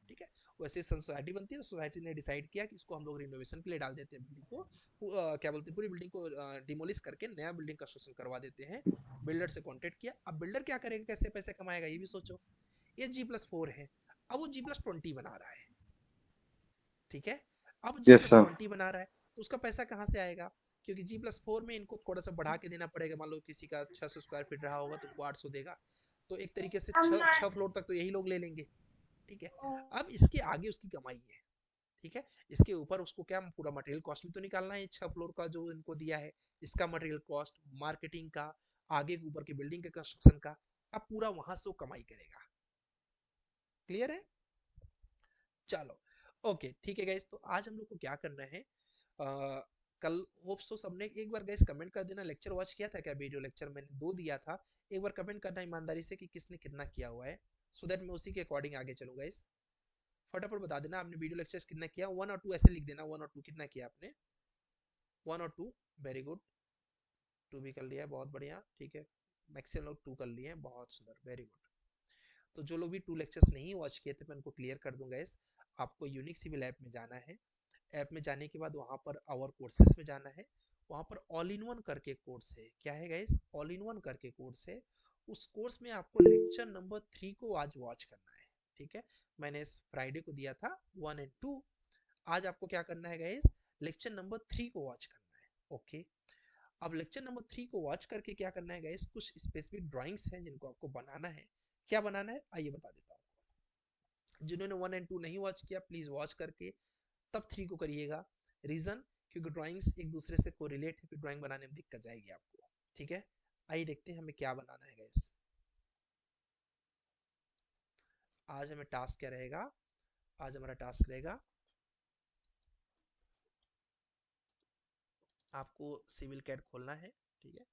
ठीक है, वैसे सोसाइटी बनती है, तो सोसाइटी ने डिसाइड किया कि इसको हम लोग रिनोवेशन के लिए डाल देते हैं बिल्डिंग को, क्या बोलते हैं, पूरी बिल्डिंग को डिमोलिश करके नया बिल्डिंग कंस्ट्रक्शन करवा देते हैं। बिल्डर से कॉन्टेक्ट किया। अब बिल्डर क्या करेगा, कैसे पैसे कमाएगा, ये भी सोचो। ये G+4 है, अब वो G+20 बना रहा है, ठीक है। अब जी यस प्लस सर। ट्वेंटी बना रहा है, तो उसका पैसा कहाँ से आएगा, क्योंकि G+4 में इनको थोड़ा सा बढ़ा के देना पड़ेगा। मान लो किसी का 600 स्क्वायर फीट रहा होगा तो उनको 800 देगा, तो एक तरीके से छह फ्लोर तक तो यही लोग ले लेंगे, ठीक है। अब इसके आगे उसकी कमाई है, ठीक है। इसके ऊपर उसको क्या पूरा मटेरियल कॉस्ट भी तो निकालना है, 6 फ्लोर का जो इनको दिया है, इसका मटेरियल कॉस्ट, मार्केटिंग का, आगे के ऊपर की बिल्डिंग के कंस्ट्रक्शन का, अब पूरा वहां से वो कमाई करेगा। क्लियर है? चलो, ओके, ठीक है गाइस। तो आज हम लोग को क्या करना है, कल होप सो सबने एक बार गाइस कमेंट कर देना, लेक्चर वॉच किया था क्या, वीडियो लेक्चर मैंने 2 दिया था, एक बार कमेंट करना ईमानदारी से कि किसने कितना किया हुआ है, सो दैट मैं उसी के अकॉर्डिंग आगे चलूँ गाइस। फटाफट बता देना आपने वीडियो लेक्चर्स कितना किया, 1 और 2 ऐसे लिख देना, 1 और 2 कितना किया आपने, 1 और 2, वेरी गुड। 2 भी कर लिया है, बहुत बढ़िया, ठीक है। मैक्सिमम लोग 2 कर लिए हैं, बहुत सुंदर, वेरी गुड। तो जो लोग भी 2 लेक्चर्स नहीं वॉच किए थे मैं उनको क्लियर कर दूंगा गाइस। आपको यूनिक सिविल ऐप में जाना है, ऐप में जाने के बाद वहाँ पर आवर कोर्सेज में जाना है, वहाँ पर ऑल इन वन करके कोर्स है, क्या है गाइस, ऑल इन वन करके कोर्स है। उस कोर्स में आपको लेक्चर नंबर 3 को आज वॉच करना है, ठीक है। मैंने इस फ्राइडे को दिया था 1 और 2, आज आपको क्या करना है गाइस, लेक्चर नंबर 3 को वॉच करना है, ओके। अब लेक्चर नंबर 3 को वॉच करके क्या करना है गाइस, कुछ स्पेसिफिक ड्राइंग्स हैं जिनको आपको बनाना है। क्या बनाना है आइए बता देता हूँ। जिन्होंने 1 और 2 नहीं वॉच किया, प्लीज वॉच करके तब 3 को करिएगा। रीजन, क्योंकि ड्राइंग्स एक दूसरे से कोरिलेट है, फिर ड्राइंग बनाने में दिक्कत जाएगी आपको, ठीक है। आइए देखते हैं हमें क्या बनाना है गाइस। आज हमें टास्क क्या रहेगा, आज हमारा टास्क रहेगा, आपको सिविल कैट खोलना है, ठीक है।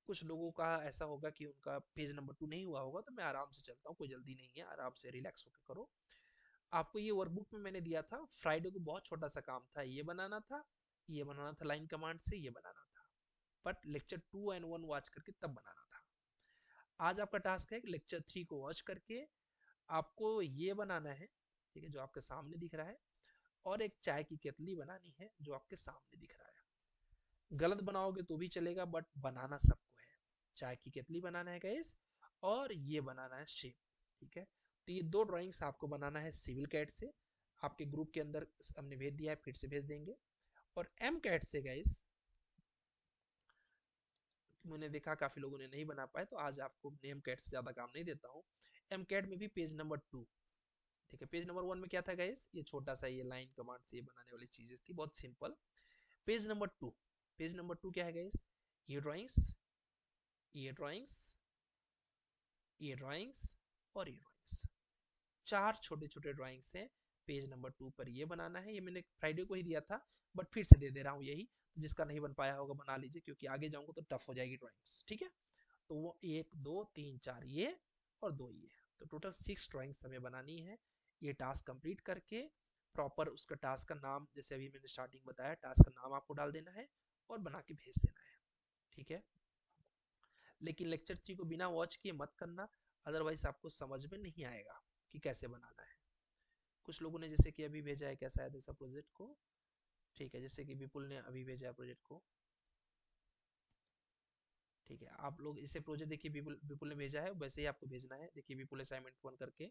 कुछ लोगों का ऐसा होगा कि उनका पेज नंबर 2 नहीं हुआ होगा, तो मैं आराम से चलता हूँ, कोई जल्दी नहीं है, आराम से रिलैक्स होकर करो। आपको ये वर्कबुक में मैंने दिया था फ्राइडे को, बहुत छोटा सा काम था, ये बनाना था, ये बनाना था लाइन कमांड से, ये बनाना था, बट लेक्चर 2 एंड 1 वॉच करके तब बनाना था। आज आपका टास्क है लेक्चर 3 को वॉच करके आपको ये बनाना है, ठीक है, जो आपके सामने दिख रहा है, और एक चाय की केतली बनानी है जो आपके सामने दिख रहा है। गलत बनाओगे तो भी चलेगा, बट बनाना सबको है। चाय की केतली बनाना है गाइस, और ये बनाना है शेप, ठीक है। तो ये 2 ड्राइंग्स आपको बनाना है सिविल कैट से, आपके ग्रुप के अंदर हमने भेज दिया है, फिर से भेज देंगे। और एम कैट से गाइस, मैंने देखा काफी लोगों ने नहीं बना पाए, तो आज आपको नेम कैट से ज्यादा काम नहीं देता हूँ। एम कैट में भी पेज नंबर 2, ठीक है। पेज नंबर 1 में क्या था गाइस, ये छोटा सा ये लाइन कमांड से ये बनाने वाली चीजें थी, बहुत simple. Page number 2, page number 2 क्या है गाइस, ये ड्राइंग्स, ये ड्राइंग्स, ये ड्राइंग्स, और ये ड्राइंग्स, 4 छोटे छोटे ड्राइंग्स हैं पेज नंबर 2 पर, ये बनाना है। ये मैंने फ्राइडे को ही दिया था, बट फिर से दे दे रहा हूँ यही, तो जिसका नहीं बन पाया होगा बना लीजिए, क्योंकि आगे जाऊंगा तो टफ हो जाएगी ड्राइंग्स, ठीक है। तो वो 1 2 3 4 ये, और 2 ये, तो टोटल 6 ड्राइंग्स हमें बनानी है। ये टास्क कंप्लीट करके प्रॉपर उसका टास्क का नाम, जैसे अभी मैंने स्टार्टिंग बताया, टास्क का नाम आपको डाल देना है और बना के भेज देना है, ठीक है। लेकिन लेक्चर 3 को बिना वॉच किए मत करना, अदरवाइज आपको समझ में नहीं आएगा कि कैसे बनाना है। कुछ लोगों ने जैसे कि अभी भेजा है क्या शायद ऐसा प्रोजेक्ट को, ठीक है, जैसे कि विपुल ने अभी भेजा है प्रोजेक्ट को, ठीक है। आप लोग इसे प्रोजेक्ट देखिए, विपुल विपुल ने भेजा है, वैसे ही आपको भेजना है। देखिए विपुल असाइनमेंट 1 करके,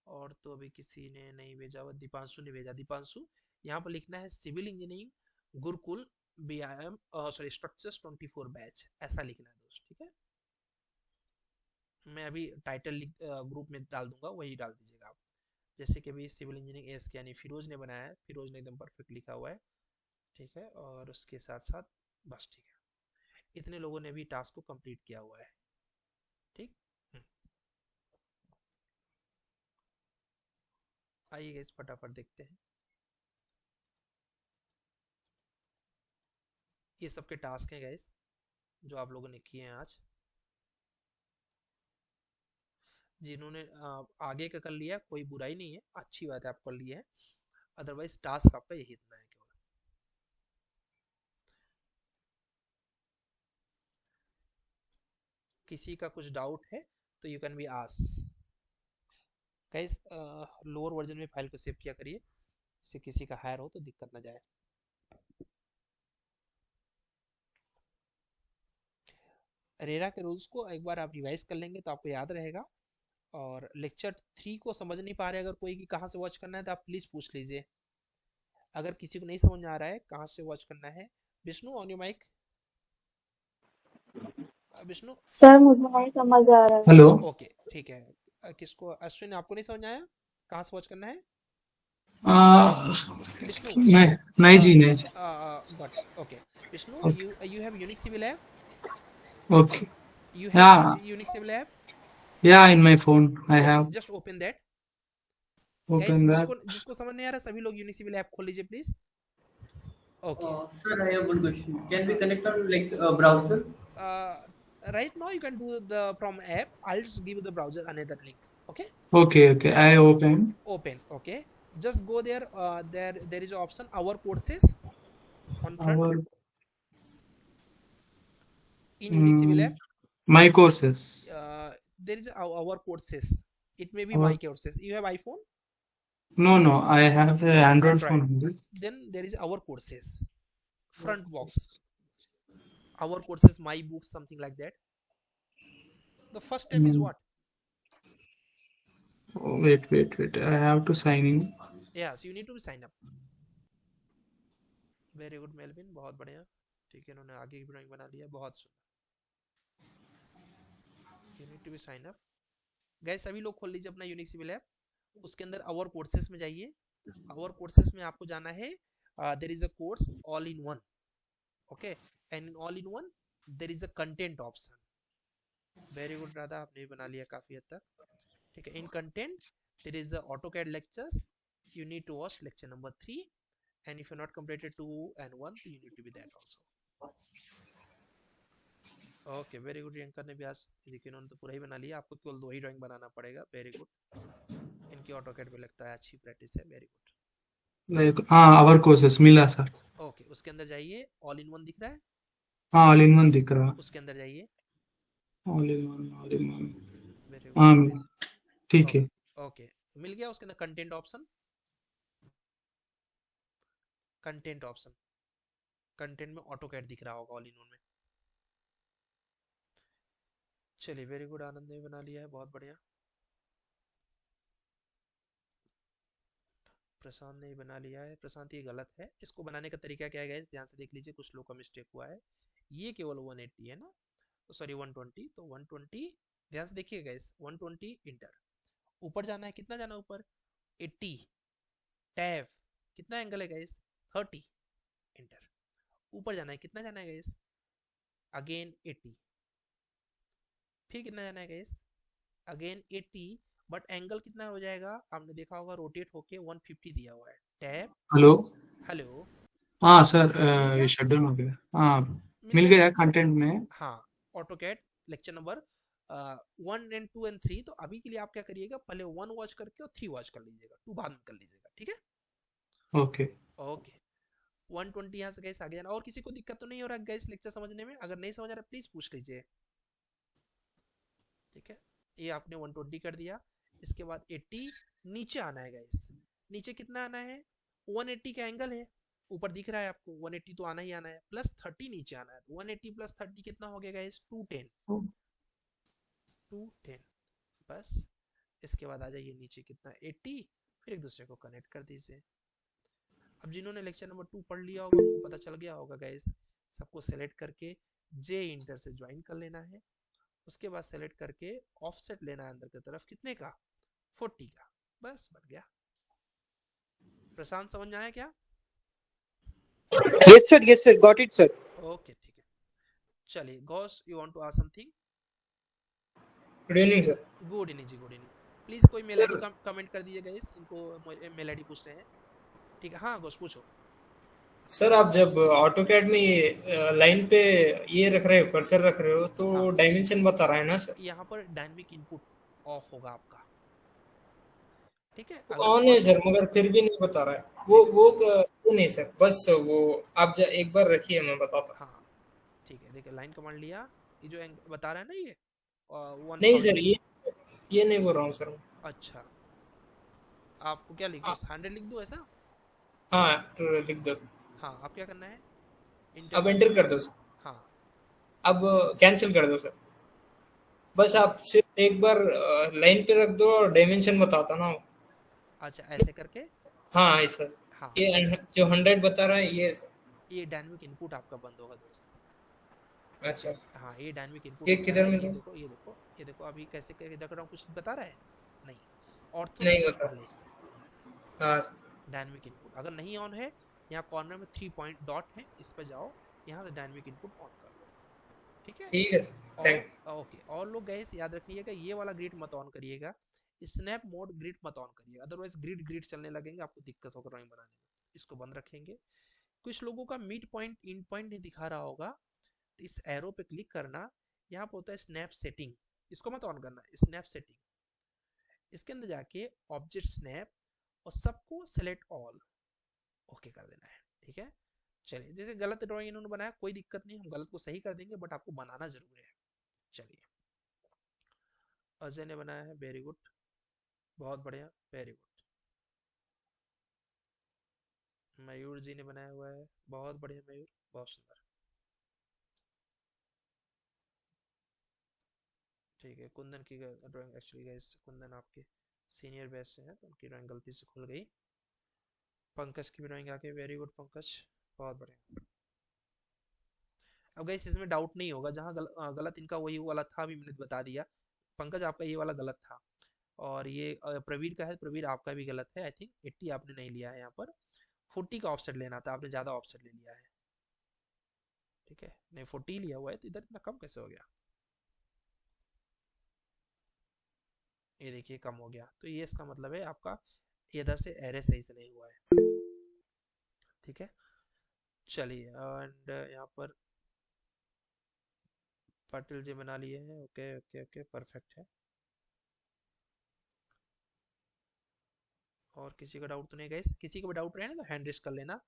और तो अभी किसी ने नहीं भेजा हुआ, दीपांशु ने भेजा, दीपांशु यहाँ पर लिखना है civil engineering Gurukul BIM sorry structures 24 batch, ऐसा लिखना है दोस्त, ठीक है। मैं अभी टाइटल ग्रुप में डाल दूंगा, वही डाल दीजिएगा आप। जैसे कि अभी सिविल इंजीनियरिंग एस के यानी फिरोज ने बनाया है, फिरोज ने एकदम परफेक्ट लिखा हुआ है, ठीक है। और उसके साथ साथ बस, ठीक है, इतने लोगों ने भी टास्क को कंप्लीट किया हुआ है, ठीक। हम्म, आइए इस फटाफट देखते हैं ये सबके टास्क हैं गाइस जो आप लोगों ने किए हैं आज। जिन्होंने आगे का कर लिया कोई बुराई नहीं है, अच्छी बात है आप कर लिए है, अदरवाइज टास्क आपका यही इतना है केवल। किसी का कुछ डाउट है तो you can be ask guys. Lower version में फाइल को सेव किया करिए, जिससे किसी का हायर हो तो दिक्कत ना जाए। रेरा के रूल्स को एक बार आप रिवाइज कर लेंगे तो आपको याद रहेगा। और लेक्चर 3 को समझ नहीं पा रहे अगर कोई कि कहाँ से वॉच करना है तो आप प्लीज पूछ लीजिए। अगर किसी को नहीं समझ में आ रहा है कहाँ से वॉच करना है, Vishnu on your mic. Vishnu sir मुझे नहीं समझ आ रहा है। हेलो। ओके ठीक है। किसको, अश्विन आपको नहीं समझ आया कहाँ से वॉच करना है? आ, विष्णु नहीं जी, नहीं जी। Got it, okay. Vishnu okay you have Unix civil app? Okay You have या Unix civil app? या in my phone I Okay, have just open that. Guys, open that. जिसको समझ नहीं आ रहा सभी लोग Unix civil app खोल लीजिए please. Okay. Sir, I have one question. Can we Uh, connect on like a browser? uh, right now you can do the from app. I'll just give you the browser another link. Okay. Okay I open Open. Okay. Just go there. There is an option our courses on front our in Unix civil app. My courses. There is our courses. It may be my और courses. You have iPhone? No I have android Android. Phone. Then there is our courses. Front box. Our courses, my books, something like that. The first step is what? Wait I have to sign in. Yes, you need to sign up. Very good Melvin, बहुत बढ़िया। ठीक है, इन्होंने आगे की drawing बना लिया, बहुत सुंदर। You need to be sign up. Guys सभी लोग खोल लीजिए अपना यूनिक सिविल ऐप, उसके अंदर आवर कोर्सेस में जाइए। आवर कोर्सेस में आपको जाना है, there is a course all in one, okay, and in all in one there is a content option. Very good Radha, आपने भी बना लिया काफी हद तक। ठीक है, in content there is a AutoCAD lectures, you need to watch lecture number 3, and if you're not completed 2 and 1 you need to be that also. Okay very good. Riyanka ने भी आज देखिए इन्होंने तो पूरा ही बना लिया, आपको केवल 2 ही ड्राइंग बनाना पड़ेगा। वेरी गुड, इनकी ऑटोकैड में लगता है अच्छी प्रैक्टिस है। Very good, like our courses मिला सर। ओके उसके अंदर जाइए, ऑल इन वन दिख रहा है, ऑल इन वन दिख रहा। उसके अंदर जाइए, all in one. Very good, ठीक है। ओके मिल गया। उसके अंदर content option, content option, content में ऑटोकैड दिख रहा होगा ऑल इन वन में। चलिए वेरी गुड, आनंद ने बना लिया है, बहुत बढ़िया। प्रशांत ने बना लिया है। प्रशांत ये गलत है, इसको बनाने का तरीका क्या है गाइस, ध्यान से देख लीजिए, कुछ लोग का मिस्टेक हुआ है। ये केवल 180 है ना, तो सॉरी 120, तो 120 ध्यान से देखिए गाइस, 120 इंटर, ऊपर जाना है, कितना जाना ऊपर, 80, टैब कितना एंगल है गाइस, 30 इंटर, ऊपर जाना है, कितना जाना है गाइस, अगेन 80, फिर कितना जाना है गाइस, अगेन 80, बट एंगल कितना हो जाएगा, आपने देखा होगा रोटेट होके 150 दिया हुआ है। Tab, hello. हेलो, हाँ सर, मिल गया, ये शेड्यूल हो गया। हाँ मिल मिल गया, गया कंटेंट में। हाँ। AutoCAD lecture number 1 and 2 and 3, तो अभी के लिए आप क्या करिएगा, पहले 1 वॉच करके और 3 वॉच कर लीजिएगा, 2 बाद में कर लीजिएगा, ठीक है। ओके ओके 120 यहाँ से गैस आगे जाना। और किसी को दिक्कत तो नहीं हो रहा गैस लेक्चर समझने में? अगर नहीं समझ आ रहा प्लीज पूछ लीजिए, ठीक है। ये आपने 120 कर दिया, इसके बाद 80 नीचे आना है गैस, नीचे कितना आना है, 180 का एंगल है, ऊपर दिख रहा है आपको 180 तो आना ही आना है, प्लस 30 नीचे आना है, 180 प्लस 30 कितना हो गया गाइस, 210, 210 बस। इसके बाद आ जाइए नीचे कितना, 80, फिर एक दूसरे को कनेक्ट कर दीजिए। अब जिन्होंने लेक्चर नंबर 2 पढ़ लिया होगा उनको पता चल गया होगा गाइस, सबको सेलेक्ट करके जे इंटर से ज्वाइन कर लेना है, उसके बाद सेलेक्ट करके ऑफसेट लेना है अंदर की तरफ, कितने का, 40 का, बस बन गया। प्रशांत समझ में आया क्या? yes sir, got it sir. Okay ठीक है, चलिए Ghosh, you want to ask something? Good evening sir. Good evening ji, good evening. Please कोई मेल आईडी कमेंट कर दीजिए गाइस, इनको मेल आईडी पूछ रहे हैं, ठीक है। हाँ घोष पूछो। सर आप जब ऑटोकैड में ये लाइन पे ये रख रहे हो, कर्सर रख रहे हो, तो हाँ। डायमेंशन बता रहा है ना सर? यहाँ पर डायनेमिक इनपुट ऑफ होगा आपका, ठीक है। ऑन है सर, मगर फिर भी नहीं बता रहा है वो नहीं सर, बस वो आप एक बार रखिए, मैं बताता हूँ। हाँ ठीक है, देखिए लाइन कमांड लिया, ये जो बता रहा है ना ये नहीं सर, 1000। ये नहीं बोल रहा हूँ सर। अच्छा, आपको क्या लिख दूँ, 100 लिख दूँ ऐसा? हाँ, तो लिख दो। हाँ, आप क्या करना है, इंटर अब कीज। एंटर कर दो सर। हाँ अब कैंसिल कर दो सर। बस आप सिर्फ एक बार लाइन पे रख दो और डायमेंशन बताता ना वो। अच्छा, ऐसे करके। हाँ ऐसा। हाँ ये ठीक है, जो 100 बता रहा है ये सर। ये डायनेमिक इनपुट आपका बंद होगा दोस्त। अच्छा, हाँ, ये डायनेमिक इनपुट ये होता किधर है, में ये दो? देखो ये देखो ये देखो, अभी कैसे करके देख रहा हूँ, कुछ बता रहा है नहीं, ऑर्थो से नहीं जस्ट बता। पहले हाँ डायनेमिक इनपुट अगर नहीं ऑन है, यहाँ कॉर्नर में 3 पॉइंट डॉट है, इस पर जाओ, यहाँ से डायनेमिक इनपुट ऑन कर लो, ठीक है। ठीक है सर, और थैंक्स। ओके, और लोग गैस याद रखिएगा, ये वाला ग्रिड मत ऑन करिएगा, स्नैप मोड ग्रिड मत ऑन करिएगा, अदरवाइज ग्रिड ग्रिड चलने लगेंगे, आपको दिक्कत होगा ड्राइंग बनाने में, इसको बंद रखेंगे। कुछ लोगों का मिड पॉइंट इन पॉइंट नहीं दिखा रहा होगा, तो इस एरो पे क्लिक करना, यहाँ पे होता है स्नैप सेटिंग, इसको मत ऑन करना, स्नैप सेटिंग, इसके अंदर जाके ऑब्जेक्ट स्नैप और सबको सेलेक्ट ऑल, ओके कर देना है, ठीक है। चलिए, जैसे गलत ड्राइंग इन्होंने बनाया कोई दिक्कत नहीं, हम गलत को सही कर देंगे, बट आपको बनाना जरूर है। चलिए, अजय ने बनाया है, वेरी गुड, बहुत बढ़िया, वेरी गुड। मयूर जी ने बनाया हुआ है, बहुत बढ़िया मयूर, बहुत सुंदर, ठीक है। कुंदन की ड्राइंग, एक्चुअली गाइस कुंदन आपके सीनियर बैच से हैं, तो उनकी ड्राइंग गलती से खुल गई। पंकज की भी ड्राइंग आके, वेरी गुड पंकज, बहुत बढ़िया। अब गाइस इसमें डाउट नहीं होगा, जहाँ गलत इनका वही वाला था, अभी मैंने बता दिया, पंकज आपका ये वाला गलत था, और ये प्रवीर का है, प्रवीर आपका भी गलत है, आई थिंक 80 आपने नहीं लिया है, यहाँ पर 40 का ऑफसेट लेना था, आपने ज़्यादा ऑफसेट ले लिया है, ठीक है, नहीं 40 लिया हुआ है, तो इधर इतना कम कैसे हो गया, ये देखिए कम हो गया, तो ये इसका मतलब है आपका इधर से एरे सही से नहीं हुआ है, ठीक है। चलिए, एंड यहाँ पर पाटिल जी बना लिए हैं, ओके ओके ओके, परफेक्ट है। और किसी का डाउट तो नहीं गाइस, किसी का भी डाउट रहे ना तो हैंड रेस कर लेना,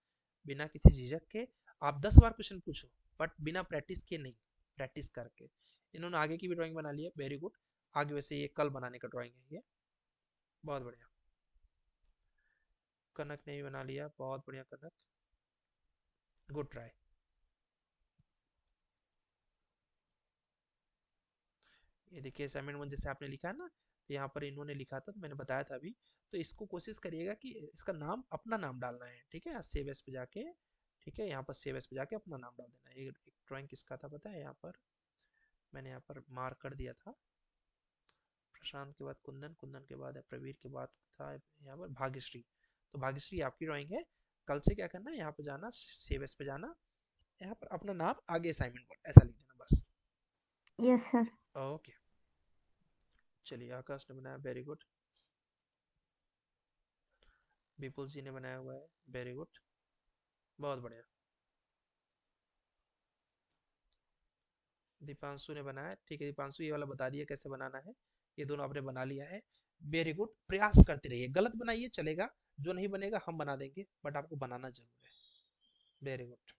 बिना किसी झिझक के, आप 10 बार क्वेश्चन पूछो, बट बिना प्रैक्टिस के नहीं, प्रैक्टिस करके। इन्होंने आगे की भी ड्राइंग बना ली है, वेरी गुड, आगे वैसे ये कल बनाने का ड्राइंग है ये, बहुत बढ़िया। कनक ने भी बना लिया, बहुत बढ़िया कनक, गुड ट्राई। ये देखिए असाइनमेंट 1 जैसे आपने लिखा है ना, तो यहाँ पर इन्होंने लिखा था, तो मैंने बताया था अभी, तो इसको कोशिश करिएगा कि इसका नाम अपना नाम डालना है, ठीक है, सेव एस पे जाके, ठीक है, यहाँ पर सेव एस पे जाके अपना नाम डाल देना है। एक ड्राइंग किसका था पता है, यहाँ पर मैंने यहाँ पर मार्क कर दिया था, प्रशांत के बाद कुंदन, कुंदन के बाद प्रवीर के बाद था यहाँ पर भाग्यश्री, तो भाग्यश्री आपकी ड्राइंग है। कल से क्या करना है, यहाँ पर जाना, सेव एस पे जाना, यहाँ पर अपना नाम आगे असाइनमेंट पर ऐसा लिख देना बस। Yes sir. ओके, चलिए आकाश ने बनाया, वेरी गुड, विपुल जी ने बनाया हुआ है, वेरी गुड, बहुत बढ़िया, दीपांशु ने बनाया, ठीक है, दीपांशु ये वाला बता दिया कैसे बनाना है, ये दोनों आपने बना लिया है, वेरी गुड, प्रयास करते रहिए, गलत बनाइए चलेगा, जो नहीं बनेगा हम बना देंगे, बट आपको बनाना जरूर है, वेरी गुड।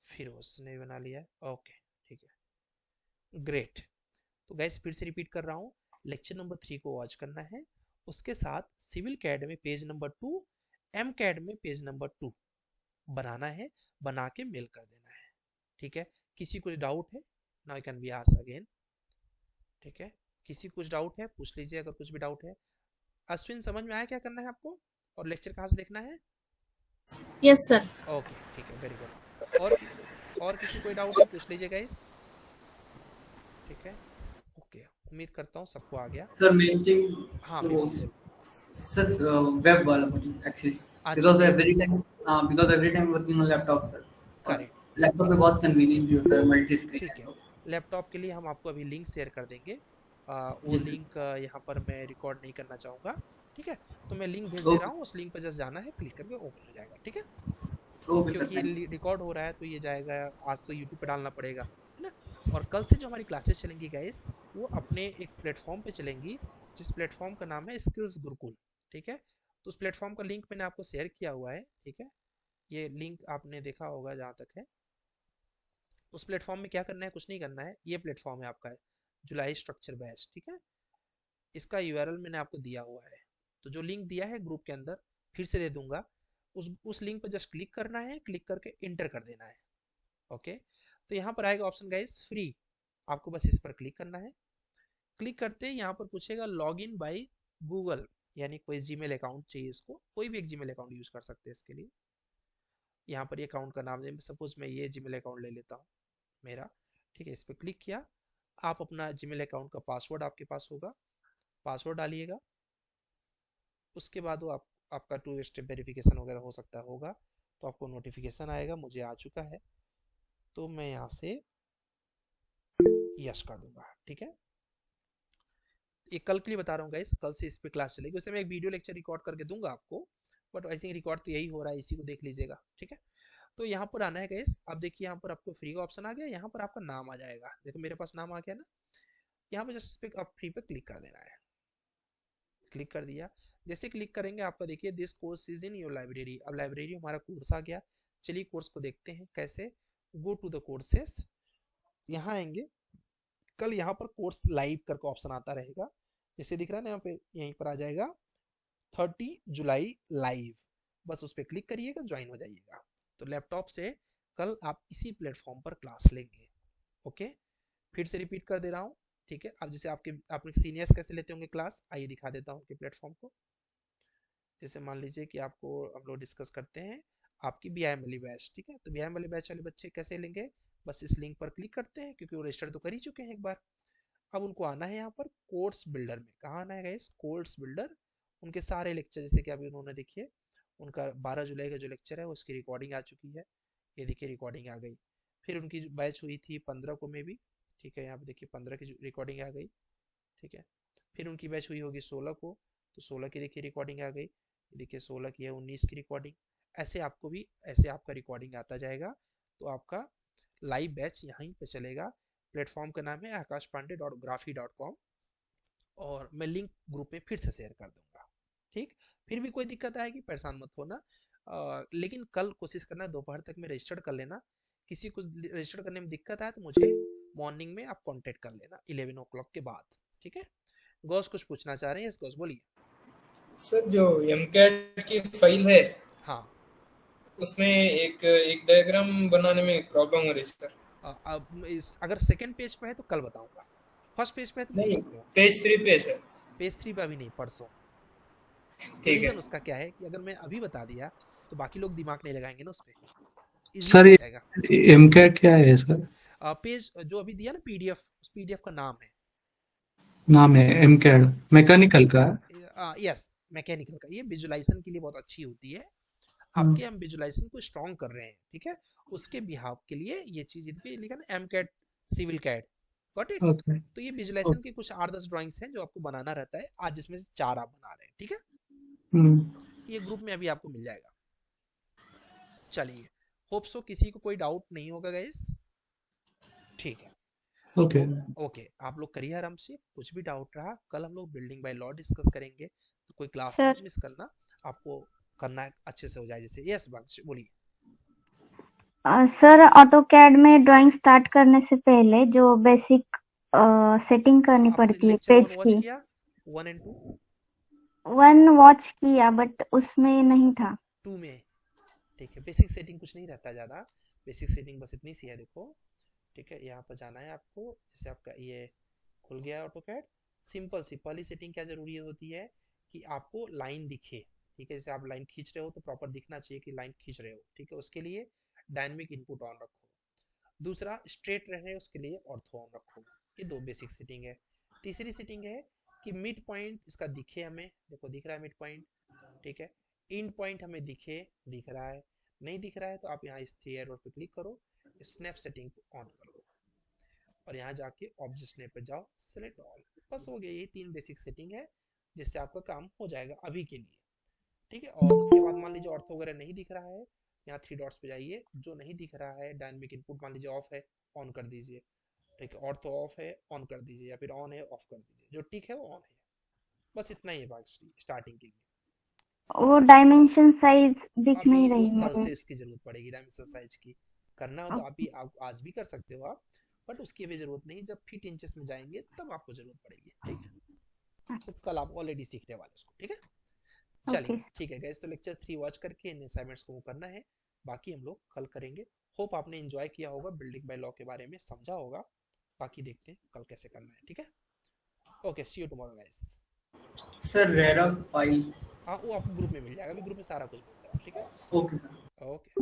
फिरोज ने भी बना लिया है, ओके, ठीक है, ग्रेट। तो गैस फिर से रिपीट कर रहा हूँ, लेक्चर नंबर 3 को वॉच करना है, उसके साथ सिविल कैड में पेज नंबर 2, एम कैड में पेज नंबर 2 बनाना है, बना के मेल कर देना है, ठीक है। किसी कुछ डाउट है, now can be asked again, ठीक है, किसी कुछ डाउट है पूछ लीजिए, अगर कुछ भी डाउट है। अश्विन समझ में आया क्या करना है आपको, और लेक्चर कहाँ से देखना है? Yes sir. ओके ठीक है, वेरी गुड। और किसी कोई डाउट है पूछ लीजिए गाइस, ठीक है, ओके, उम्मीद करता हूँ सबको आ गया। सर मेन थिंग हाँ वो बिल्कुल, सर वेब वाला मुझे एक्सेस, अच्छा because web, every time working on laptop sir, और करेक्ट, लैपटॉप पे बहुत कन्वीनियंट भी होता है, मल्टी स्क्रीन ठीक है है, तो। लैपटॉप के लिए हम आपको अभी लिंक शेयर कर देंगे, वो जी सर, लिंक यहाँ पर मैं रिकॉर्ड नहीं करना चाहूँगा, ठीक है, तो मैं लिंक भेज दे रहा ओके हूँ, उस लिंक पर जस्ट जाना है, क्लिक करके ओपन हो जाएगा, ठीक है, ओके सर, क्योंकि थैंक ये रिकॉर्ड हो रहा है तो ये जाएगा, आज तो यूट्यूब पे डालना पड़ेगा, है ना, और कल से जो हमारी क्लासेस चलेंगी गाइस, वो अपने एक प्लेटफॉर्म पे चलेंगी, जिस प्लेटफॉर्म का नाम है स्किल्स गुरुकुल। ठीक है, तो उस प्लेटफॉर्म का लिंक मैंने आपको शेयर किया हुआ है। ठीक है, ये लिंक आपने देखा होगा जहाँ तक है। उस प्लेटफॉर्म में क्या करना है, कुछ नहीं करना है। ये प्लेटफॉर्म है आपका जुलाई स्ट्रक्चर बैच। ठीक है, इसका यूआरएल मैंने आपको दिया हुआ है, तो जो लिंक दिया है ग्रुप के अंदर फिर से दे दूंगा, उस लिंक पर जस्ट क्लिक करना है, क्लिक करके इंटर कर देना है। ओके, तो यहाँ पर आएगा ऑप्शन गाइस फ्री, आपको बस इस पर क्लिक करना है। क्लिक करते ही यहाँ पर पूछेगा लॉग इन बाई गूगल, यानी कोई जीमेल अकाउंट चाहिए इसको, कोई भी एक जीमेल अकाउंट यूज कर सकते हैं इसके लिए। यहाँ पर ये अकाउंट का नाम दे, सपोज मैं ये जीमेल अकाउंट ले लेता हूँ मेरा। ठीक है, इस पर क्लिक किया। आप अपना जीमेल अकाउंट का पासवर्ड आपके पास होगा, पासवर्ड डालिएगा। उसके बाद वो आपका 2 स्टेप वेरिफिकेशन वगैरह हो सकता होगा, तो आपको नोटिफिकेशन आएगा। मुझे आ चुका है, तो मैं यहाँ से यस कर दूंगा। ठीक है, ये कल के लिए बता रहा हूँ गाइस, कल से इस पे क्लास चलेगी। वैसे मैं एक वीडियो लेक्चर रिकॉर्ड करके दूंगा आपको, बट आई थिंक रिकॉर्ड तो यही हो रहा है, इसी को देख लीजिएगा। ठीक है, तो यहाँ पर आना है गाइस। अब देखिए यहाँ पर आपको फ्री का ऑप्शन आ गया, यहाँ पर आपका नाम आ जाएगा। देखो मेरे पास नाम आ गया ना, यहाँ पर जस्ट पे आप फ्री पे क्लिक कर देना है। क्लिक कर दिया, जैसे क्लिक करेंगे आपका देखिए this course is in your library. अब लाइब्रेरी हमारा कोर्स आ गया। चलिए कोर्स को देखते हैं कैसे। गो टू द कोर्सेस, यहाँ आएंगे। कल यहाँ पर कोर्स लाइव करके ऑप्शन आता रहेगा, जैसे दिख रहा है ना यहाँ पे, यहीं पर आ जाएगा 30 जुलाई लाइव। बस उस पर क्लिक करिएगा, ज्वाइन हो जाइएगा। तो लैपटॉप से कल आप इसी प्लेटफॉर्म पर क्लास लेंगे। ओके, फिर से रिपीट कर दे रहा हूँ। ठीक है, अब जैसे आपके सीनियर्स कैसे लेते होंगे क्लास, आइए दिखा देता हूँ कि प्लेटफॉर्म को। जैसे मान लीजिए कि आपको हम लोग डिस्कस करते हैं आपकी बीआईएम वाली बैच। ठीक है, तो बीआईएम वाली बैच वाले बच्चे कैसे लेंगे, बस इस लिंक पर क्लिक करते हैं, क्योंकि वो रजिस्टर तो कर ही चुके हैं एक बार। अब उनको आना है यहाँ पर कोर्स बिल्डर में। कहाँ आना है गाइस, कोर्स बिल्डर। उनके सारे लेक्चर, जैसे कि अभी उन्होंने देखिए उनका 12 जुलाई का जो लेक्चर है उसकी रिकॉर्डिंग आ चुकी है। ये देखिए रिकॉर्डिंग आ गई। फिर उनकी बैच हुई थी 15 को में भी। ठीक है, यहाँ पे देखिए 15 की रिकॉर्डिंग आ गई। ठीक है, फिर उनकी बैच हुई होगी 16 को, तो 16 की देखिए रिकॉर्डिंग आ गई। देखिए 16 की है, 19 की रिकॉर्डिंग। ऐसे आपको भी, ऐसे आपका रिकॉर्डिंग आता जाएगा। तो आपका लाइव बैच यहीं पे चलेगा। प्लेटफॉर्म का नाम है akashpande.graphie.com, और मैं लिंक ग्रुप में फिर से शेयर कर दूंगा। ठीक, फिर भी कोई दिक्कत आएगी परेशान मत होना। लेकिन कल कोशिश करना दोपहर तक में रजिस्टर्ड कर लेना। किसी को रजिस्टर करने में दिक्कत आए तो मुझे मॉर्निंग में आप कांटेक्ट कर लेना 11 o'clock के बाद। ठीक है, गौस कुछ पूछना चाह रहे हैं? यस गौस बोलिए। सर जो एमकैट की फाइल है, हाँ, उसमें एक एक डायग्राम बनाने में प्रॉब्लम हो रही है सर। अब अगर सेकंड पेज पे है तो कल बताऊंगा, फर्स्ट पेज पे है तो पूछ नहीं, सकते हो। पेज 3 पे है। पेज 3 पे अभी नहीं, परसों। तो ठीक है। रीजन उसका क्या है कि अगर मैं अभी बता दिया तो बाकी लोग दिमाग नहीं लगाएंगे ना उस पर, इजीली सर हो ये जाएगा। एमकैट क्या है सर? पेज जो अभी दिया ना पीडीएफ, उस पीडीएफ का नाम है, नाम है एमकैट, मैकेनिकल का है? यस मैकेनिकल का। ये विजुलाइजेशन के लिए बहुत अच्छी होती है। हाँ, आपके हम विजुलाइजेशन को स्ट्रॉन्ग कर रहे हैं। ठीक है, उसके बिहाव के लिए ये चीज लिखा ना M cat, civil cat, got it. Okay. तो ये विजुलाइजेशन की कुछ 8-10 ड्राइंग्स हैं जो आपको बनाना रहता है, आज जिसमें से 4 आप बना रहे हैं। ठीक है, हम्म, ये ग्रुप में अभी आपको मिल जाएगा। चलिए, होप सो किसी को कोई डाउट नहीं होगा गाइस। ठीक है, ओके। तो ओके, आप लोग करिए आराम से। कुछ भी डाउट रहा कल हम लोग बिल्डिंग बाय लॉ डिस्कस करेंगे, तो कोई क्लास मत सर मिस करना। आपको करना है अच्छे से हो जाए। जैसे यस बात बोलिए। सर ऑटो कैड में ड्राइंग स्टार्ट करने से पहले जो बेसिक सेटिंग करनी आपने पड़ती है लेक्चर 1 पेज वॉच की, किया, 1 and 2? 1 वॉच किया बट उसमें नहीं था। 2 में? ठीक है, बेसिक सेटिंग कुछ नहीं रहता ज़्यादा। बेसिक सेटिंग बस इतनी सी है, देखो। ठीक है, यहाँ पर जाना है आपको। जैसे आपका ये खुल गया ऑटो कैड, सिंपल सी पहली सेटिंग क्या जरूरी होती है कि आपको लाइन दिखे। ठीक है, जैसे आप लाइन खींच रहे हो तो प्रॉपर दिखना चाहिए कि लाइन खींच रहे हो। ठीक है, उसके लिए डायनेमिक इनपुट ऑन रखो। दूसरा, स्ट्रेट रहने उसके लिए ऑर्थो ऑन रखो। ये 2 बेसिक सेटिंग है। तीसरी सेटिंग है कि मिड पॉइंट इसका दिखे हमें, देखो दिख रहा है मिड पॉइंट। ठीक है, इन पॉइंट हमें दिख रहा है। नहीं दिख रहा है तो आप यहाँ इस 3 एरो पे क्लिक करो, स्नैप सेटिंग को ऑन कर लो, और यहाँ जाके ऑब्जेक्ट स्नैप पे जाओ, सेलेक्ट ऑल। बस हो गया, ये 3 बेसिक सेटिंग है जिससे आपका काम हो जाएगा अभी के लिए। ठीक है, और उसके बाद मान लीजिए ऑर्थो वगैरह नहीं दिख रहा है, यहाँ 3 डॉट्स पे जाइए, जो नहीं दिख रहा है डायनेमिक इनपुट मान लीजिए ऑफ है, ऑन कर दीजिए। ठीक है, ऑर्थो ऑफ है ऑन कर दीजिए, या फिर ऑन है ऑफ कर दीजिए, जो टिक है वो ऑन है। बस इतना ही है बात स्टार्टिंग के लिए। वो डायमेंशन साइज दिख अभी नहीं वो रही कल मुझे। से इसकी जरूरत पड़ेगी, डायमेंशन साइज की। करना हो तो आप आज भी कर सकते हो आप, बट उसकी अभी जरूरत नहीं, जब फीट इंचेस में जाएंगे तब आपको जरूरत पड़ेगी। ठीक है, तो कल आप ऑलरेडी सीखने वाले उसको। ठीक है, ओके चलिए सर। ठीक है गाइस, तो लेक्चर 3 वॉच करके इन असाइनमेंट्स को करना है, बाकी हम लोग कल करेंगे। होप आपने एंजॉय किया होगा, बिल्डिंग बाय लॉ के बारे में समझा होगा। बाकी देखते हैं कल कैसे करना है। ठीक है, okay, see you tomorrow guys. Sir RERA file. हाँ, वो आपको ग्रुप में मिल जाएगा, अभी ग्रुप में सारा कुछ मिल जाएगा। ठीक है, ओके सर। ओके।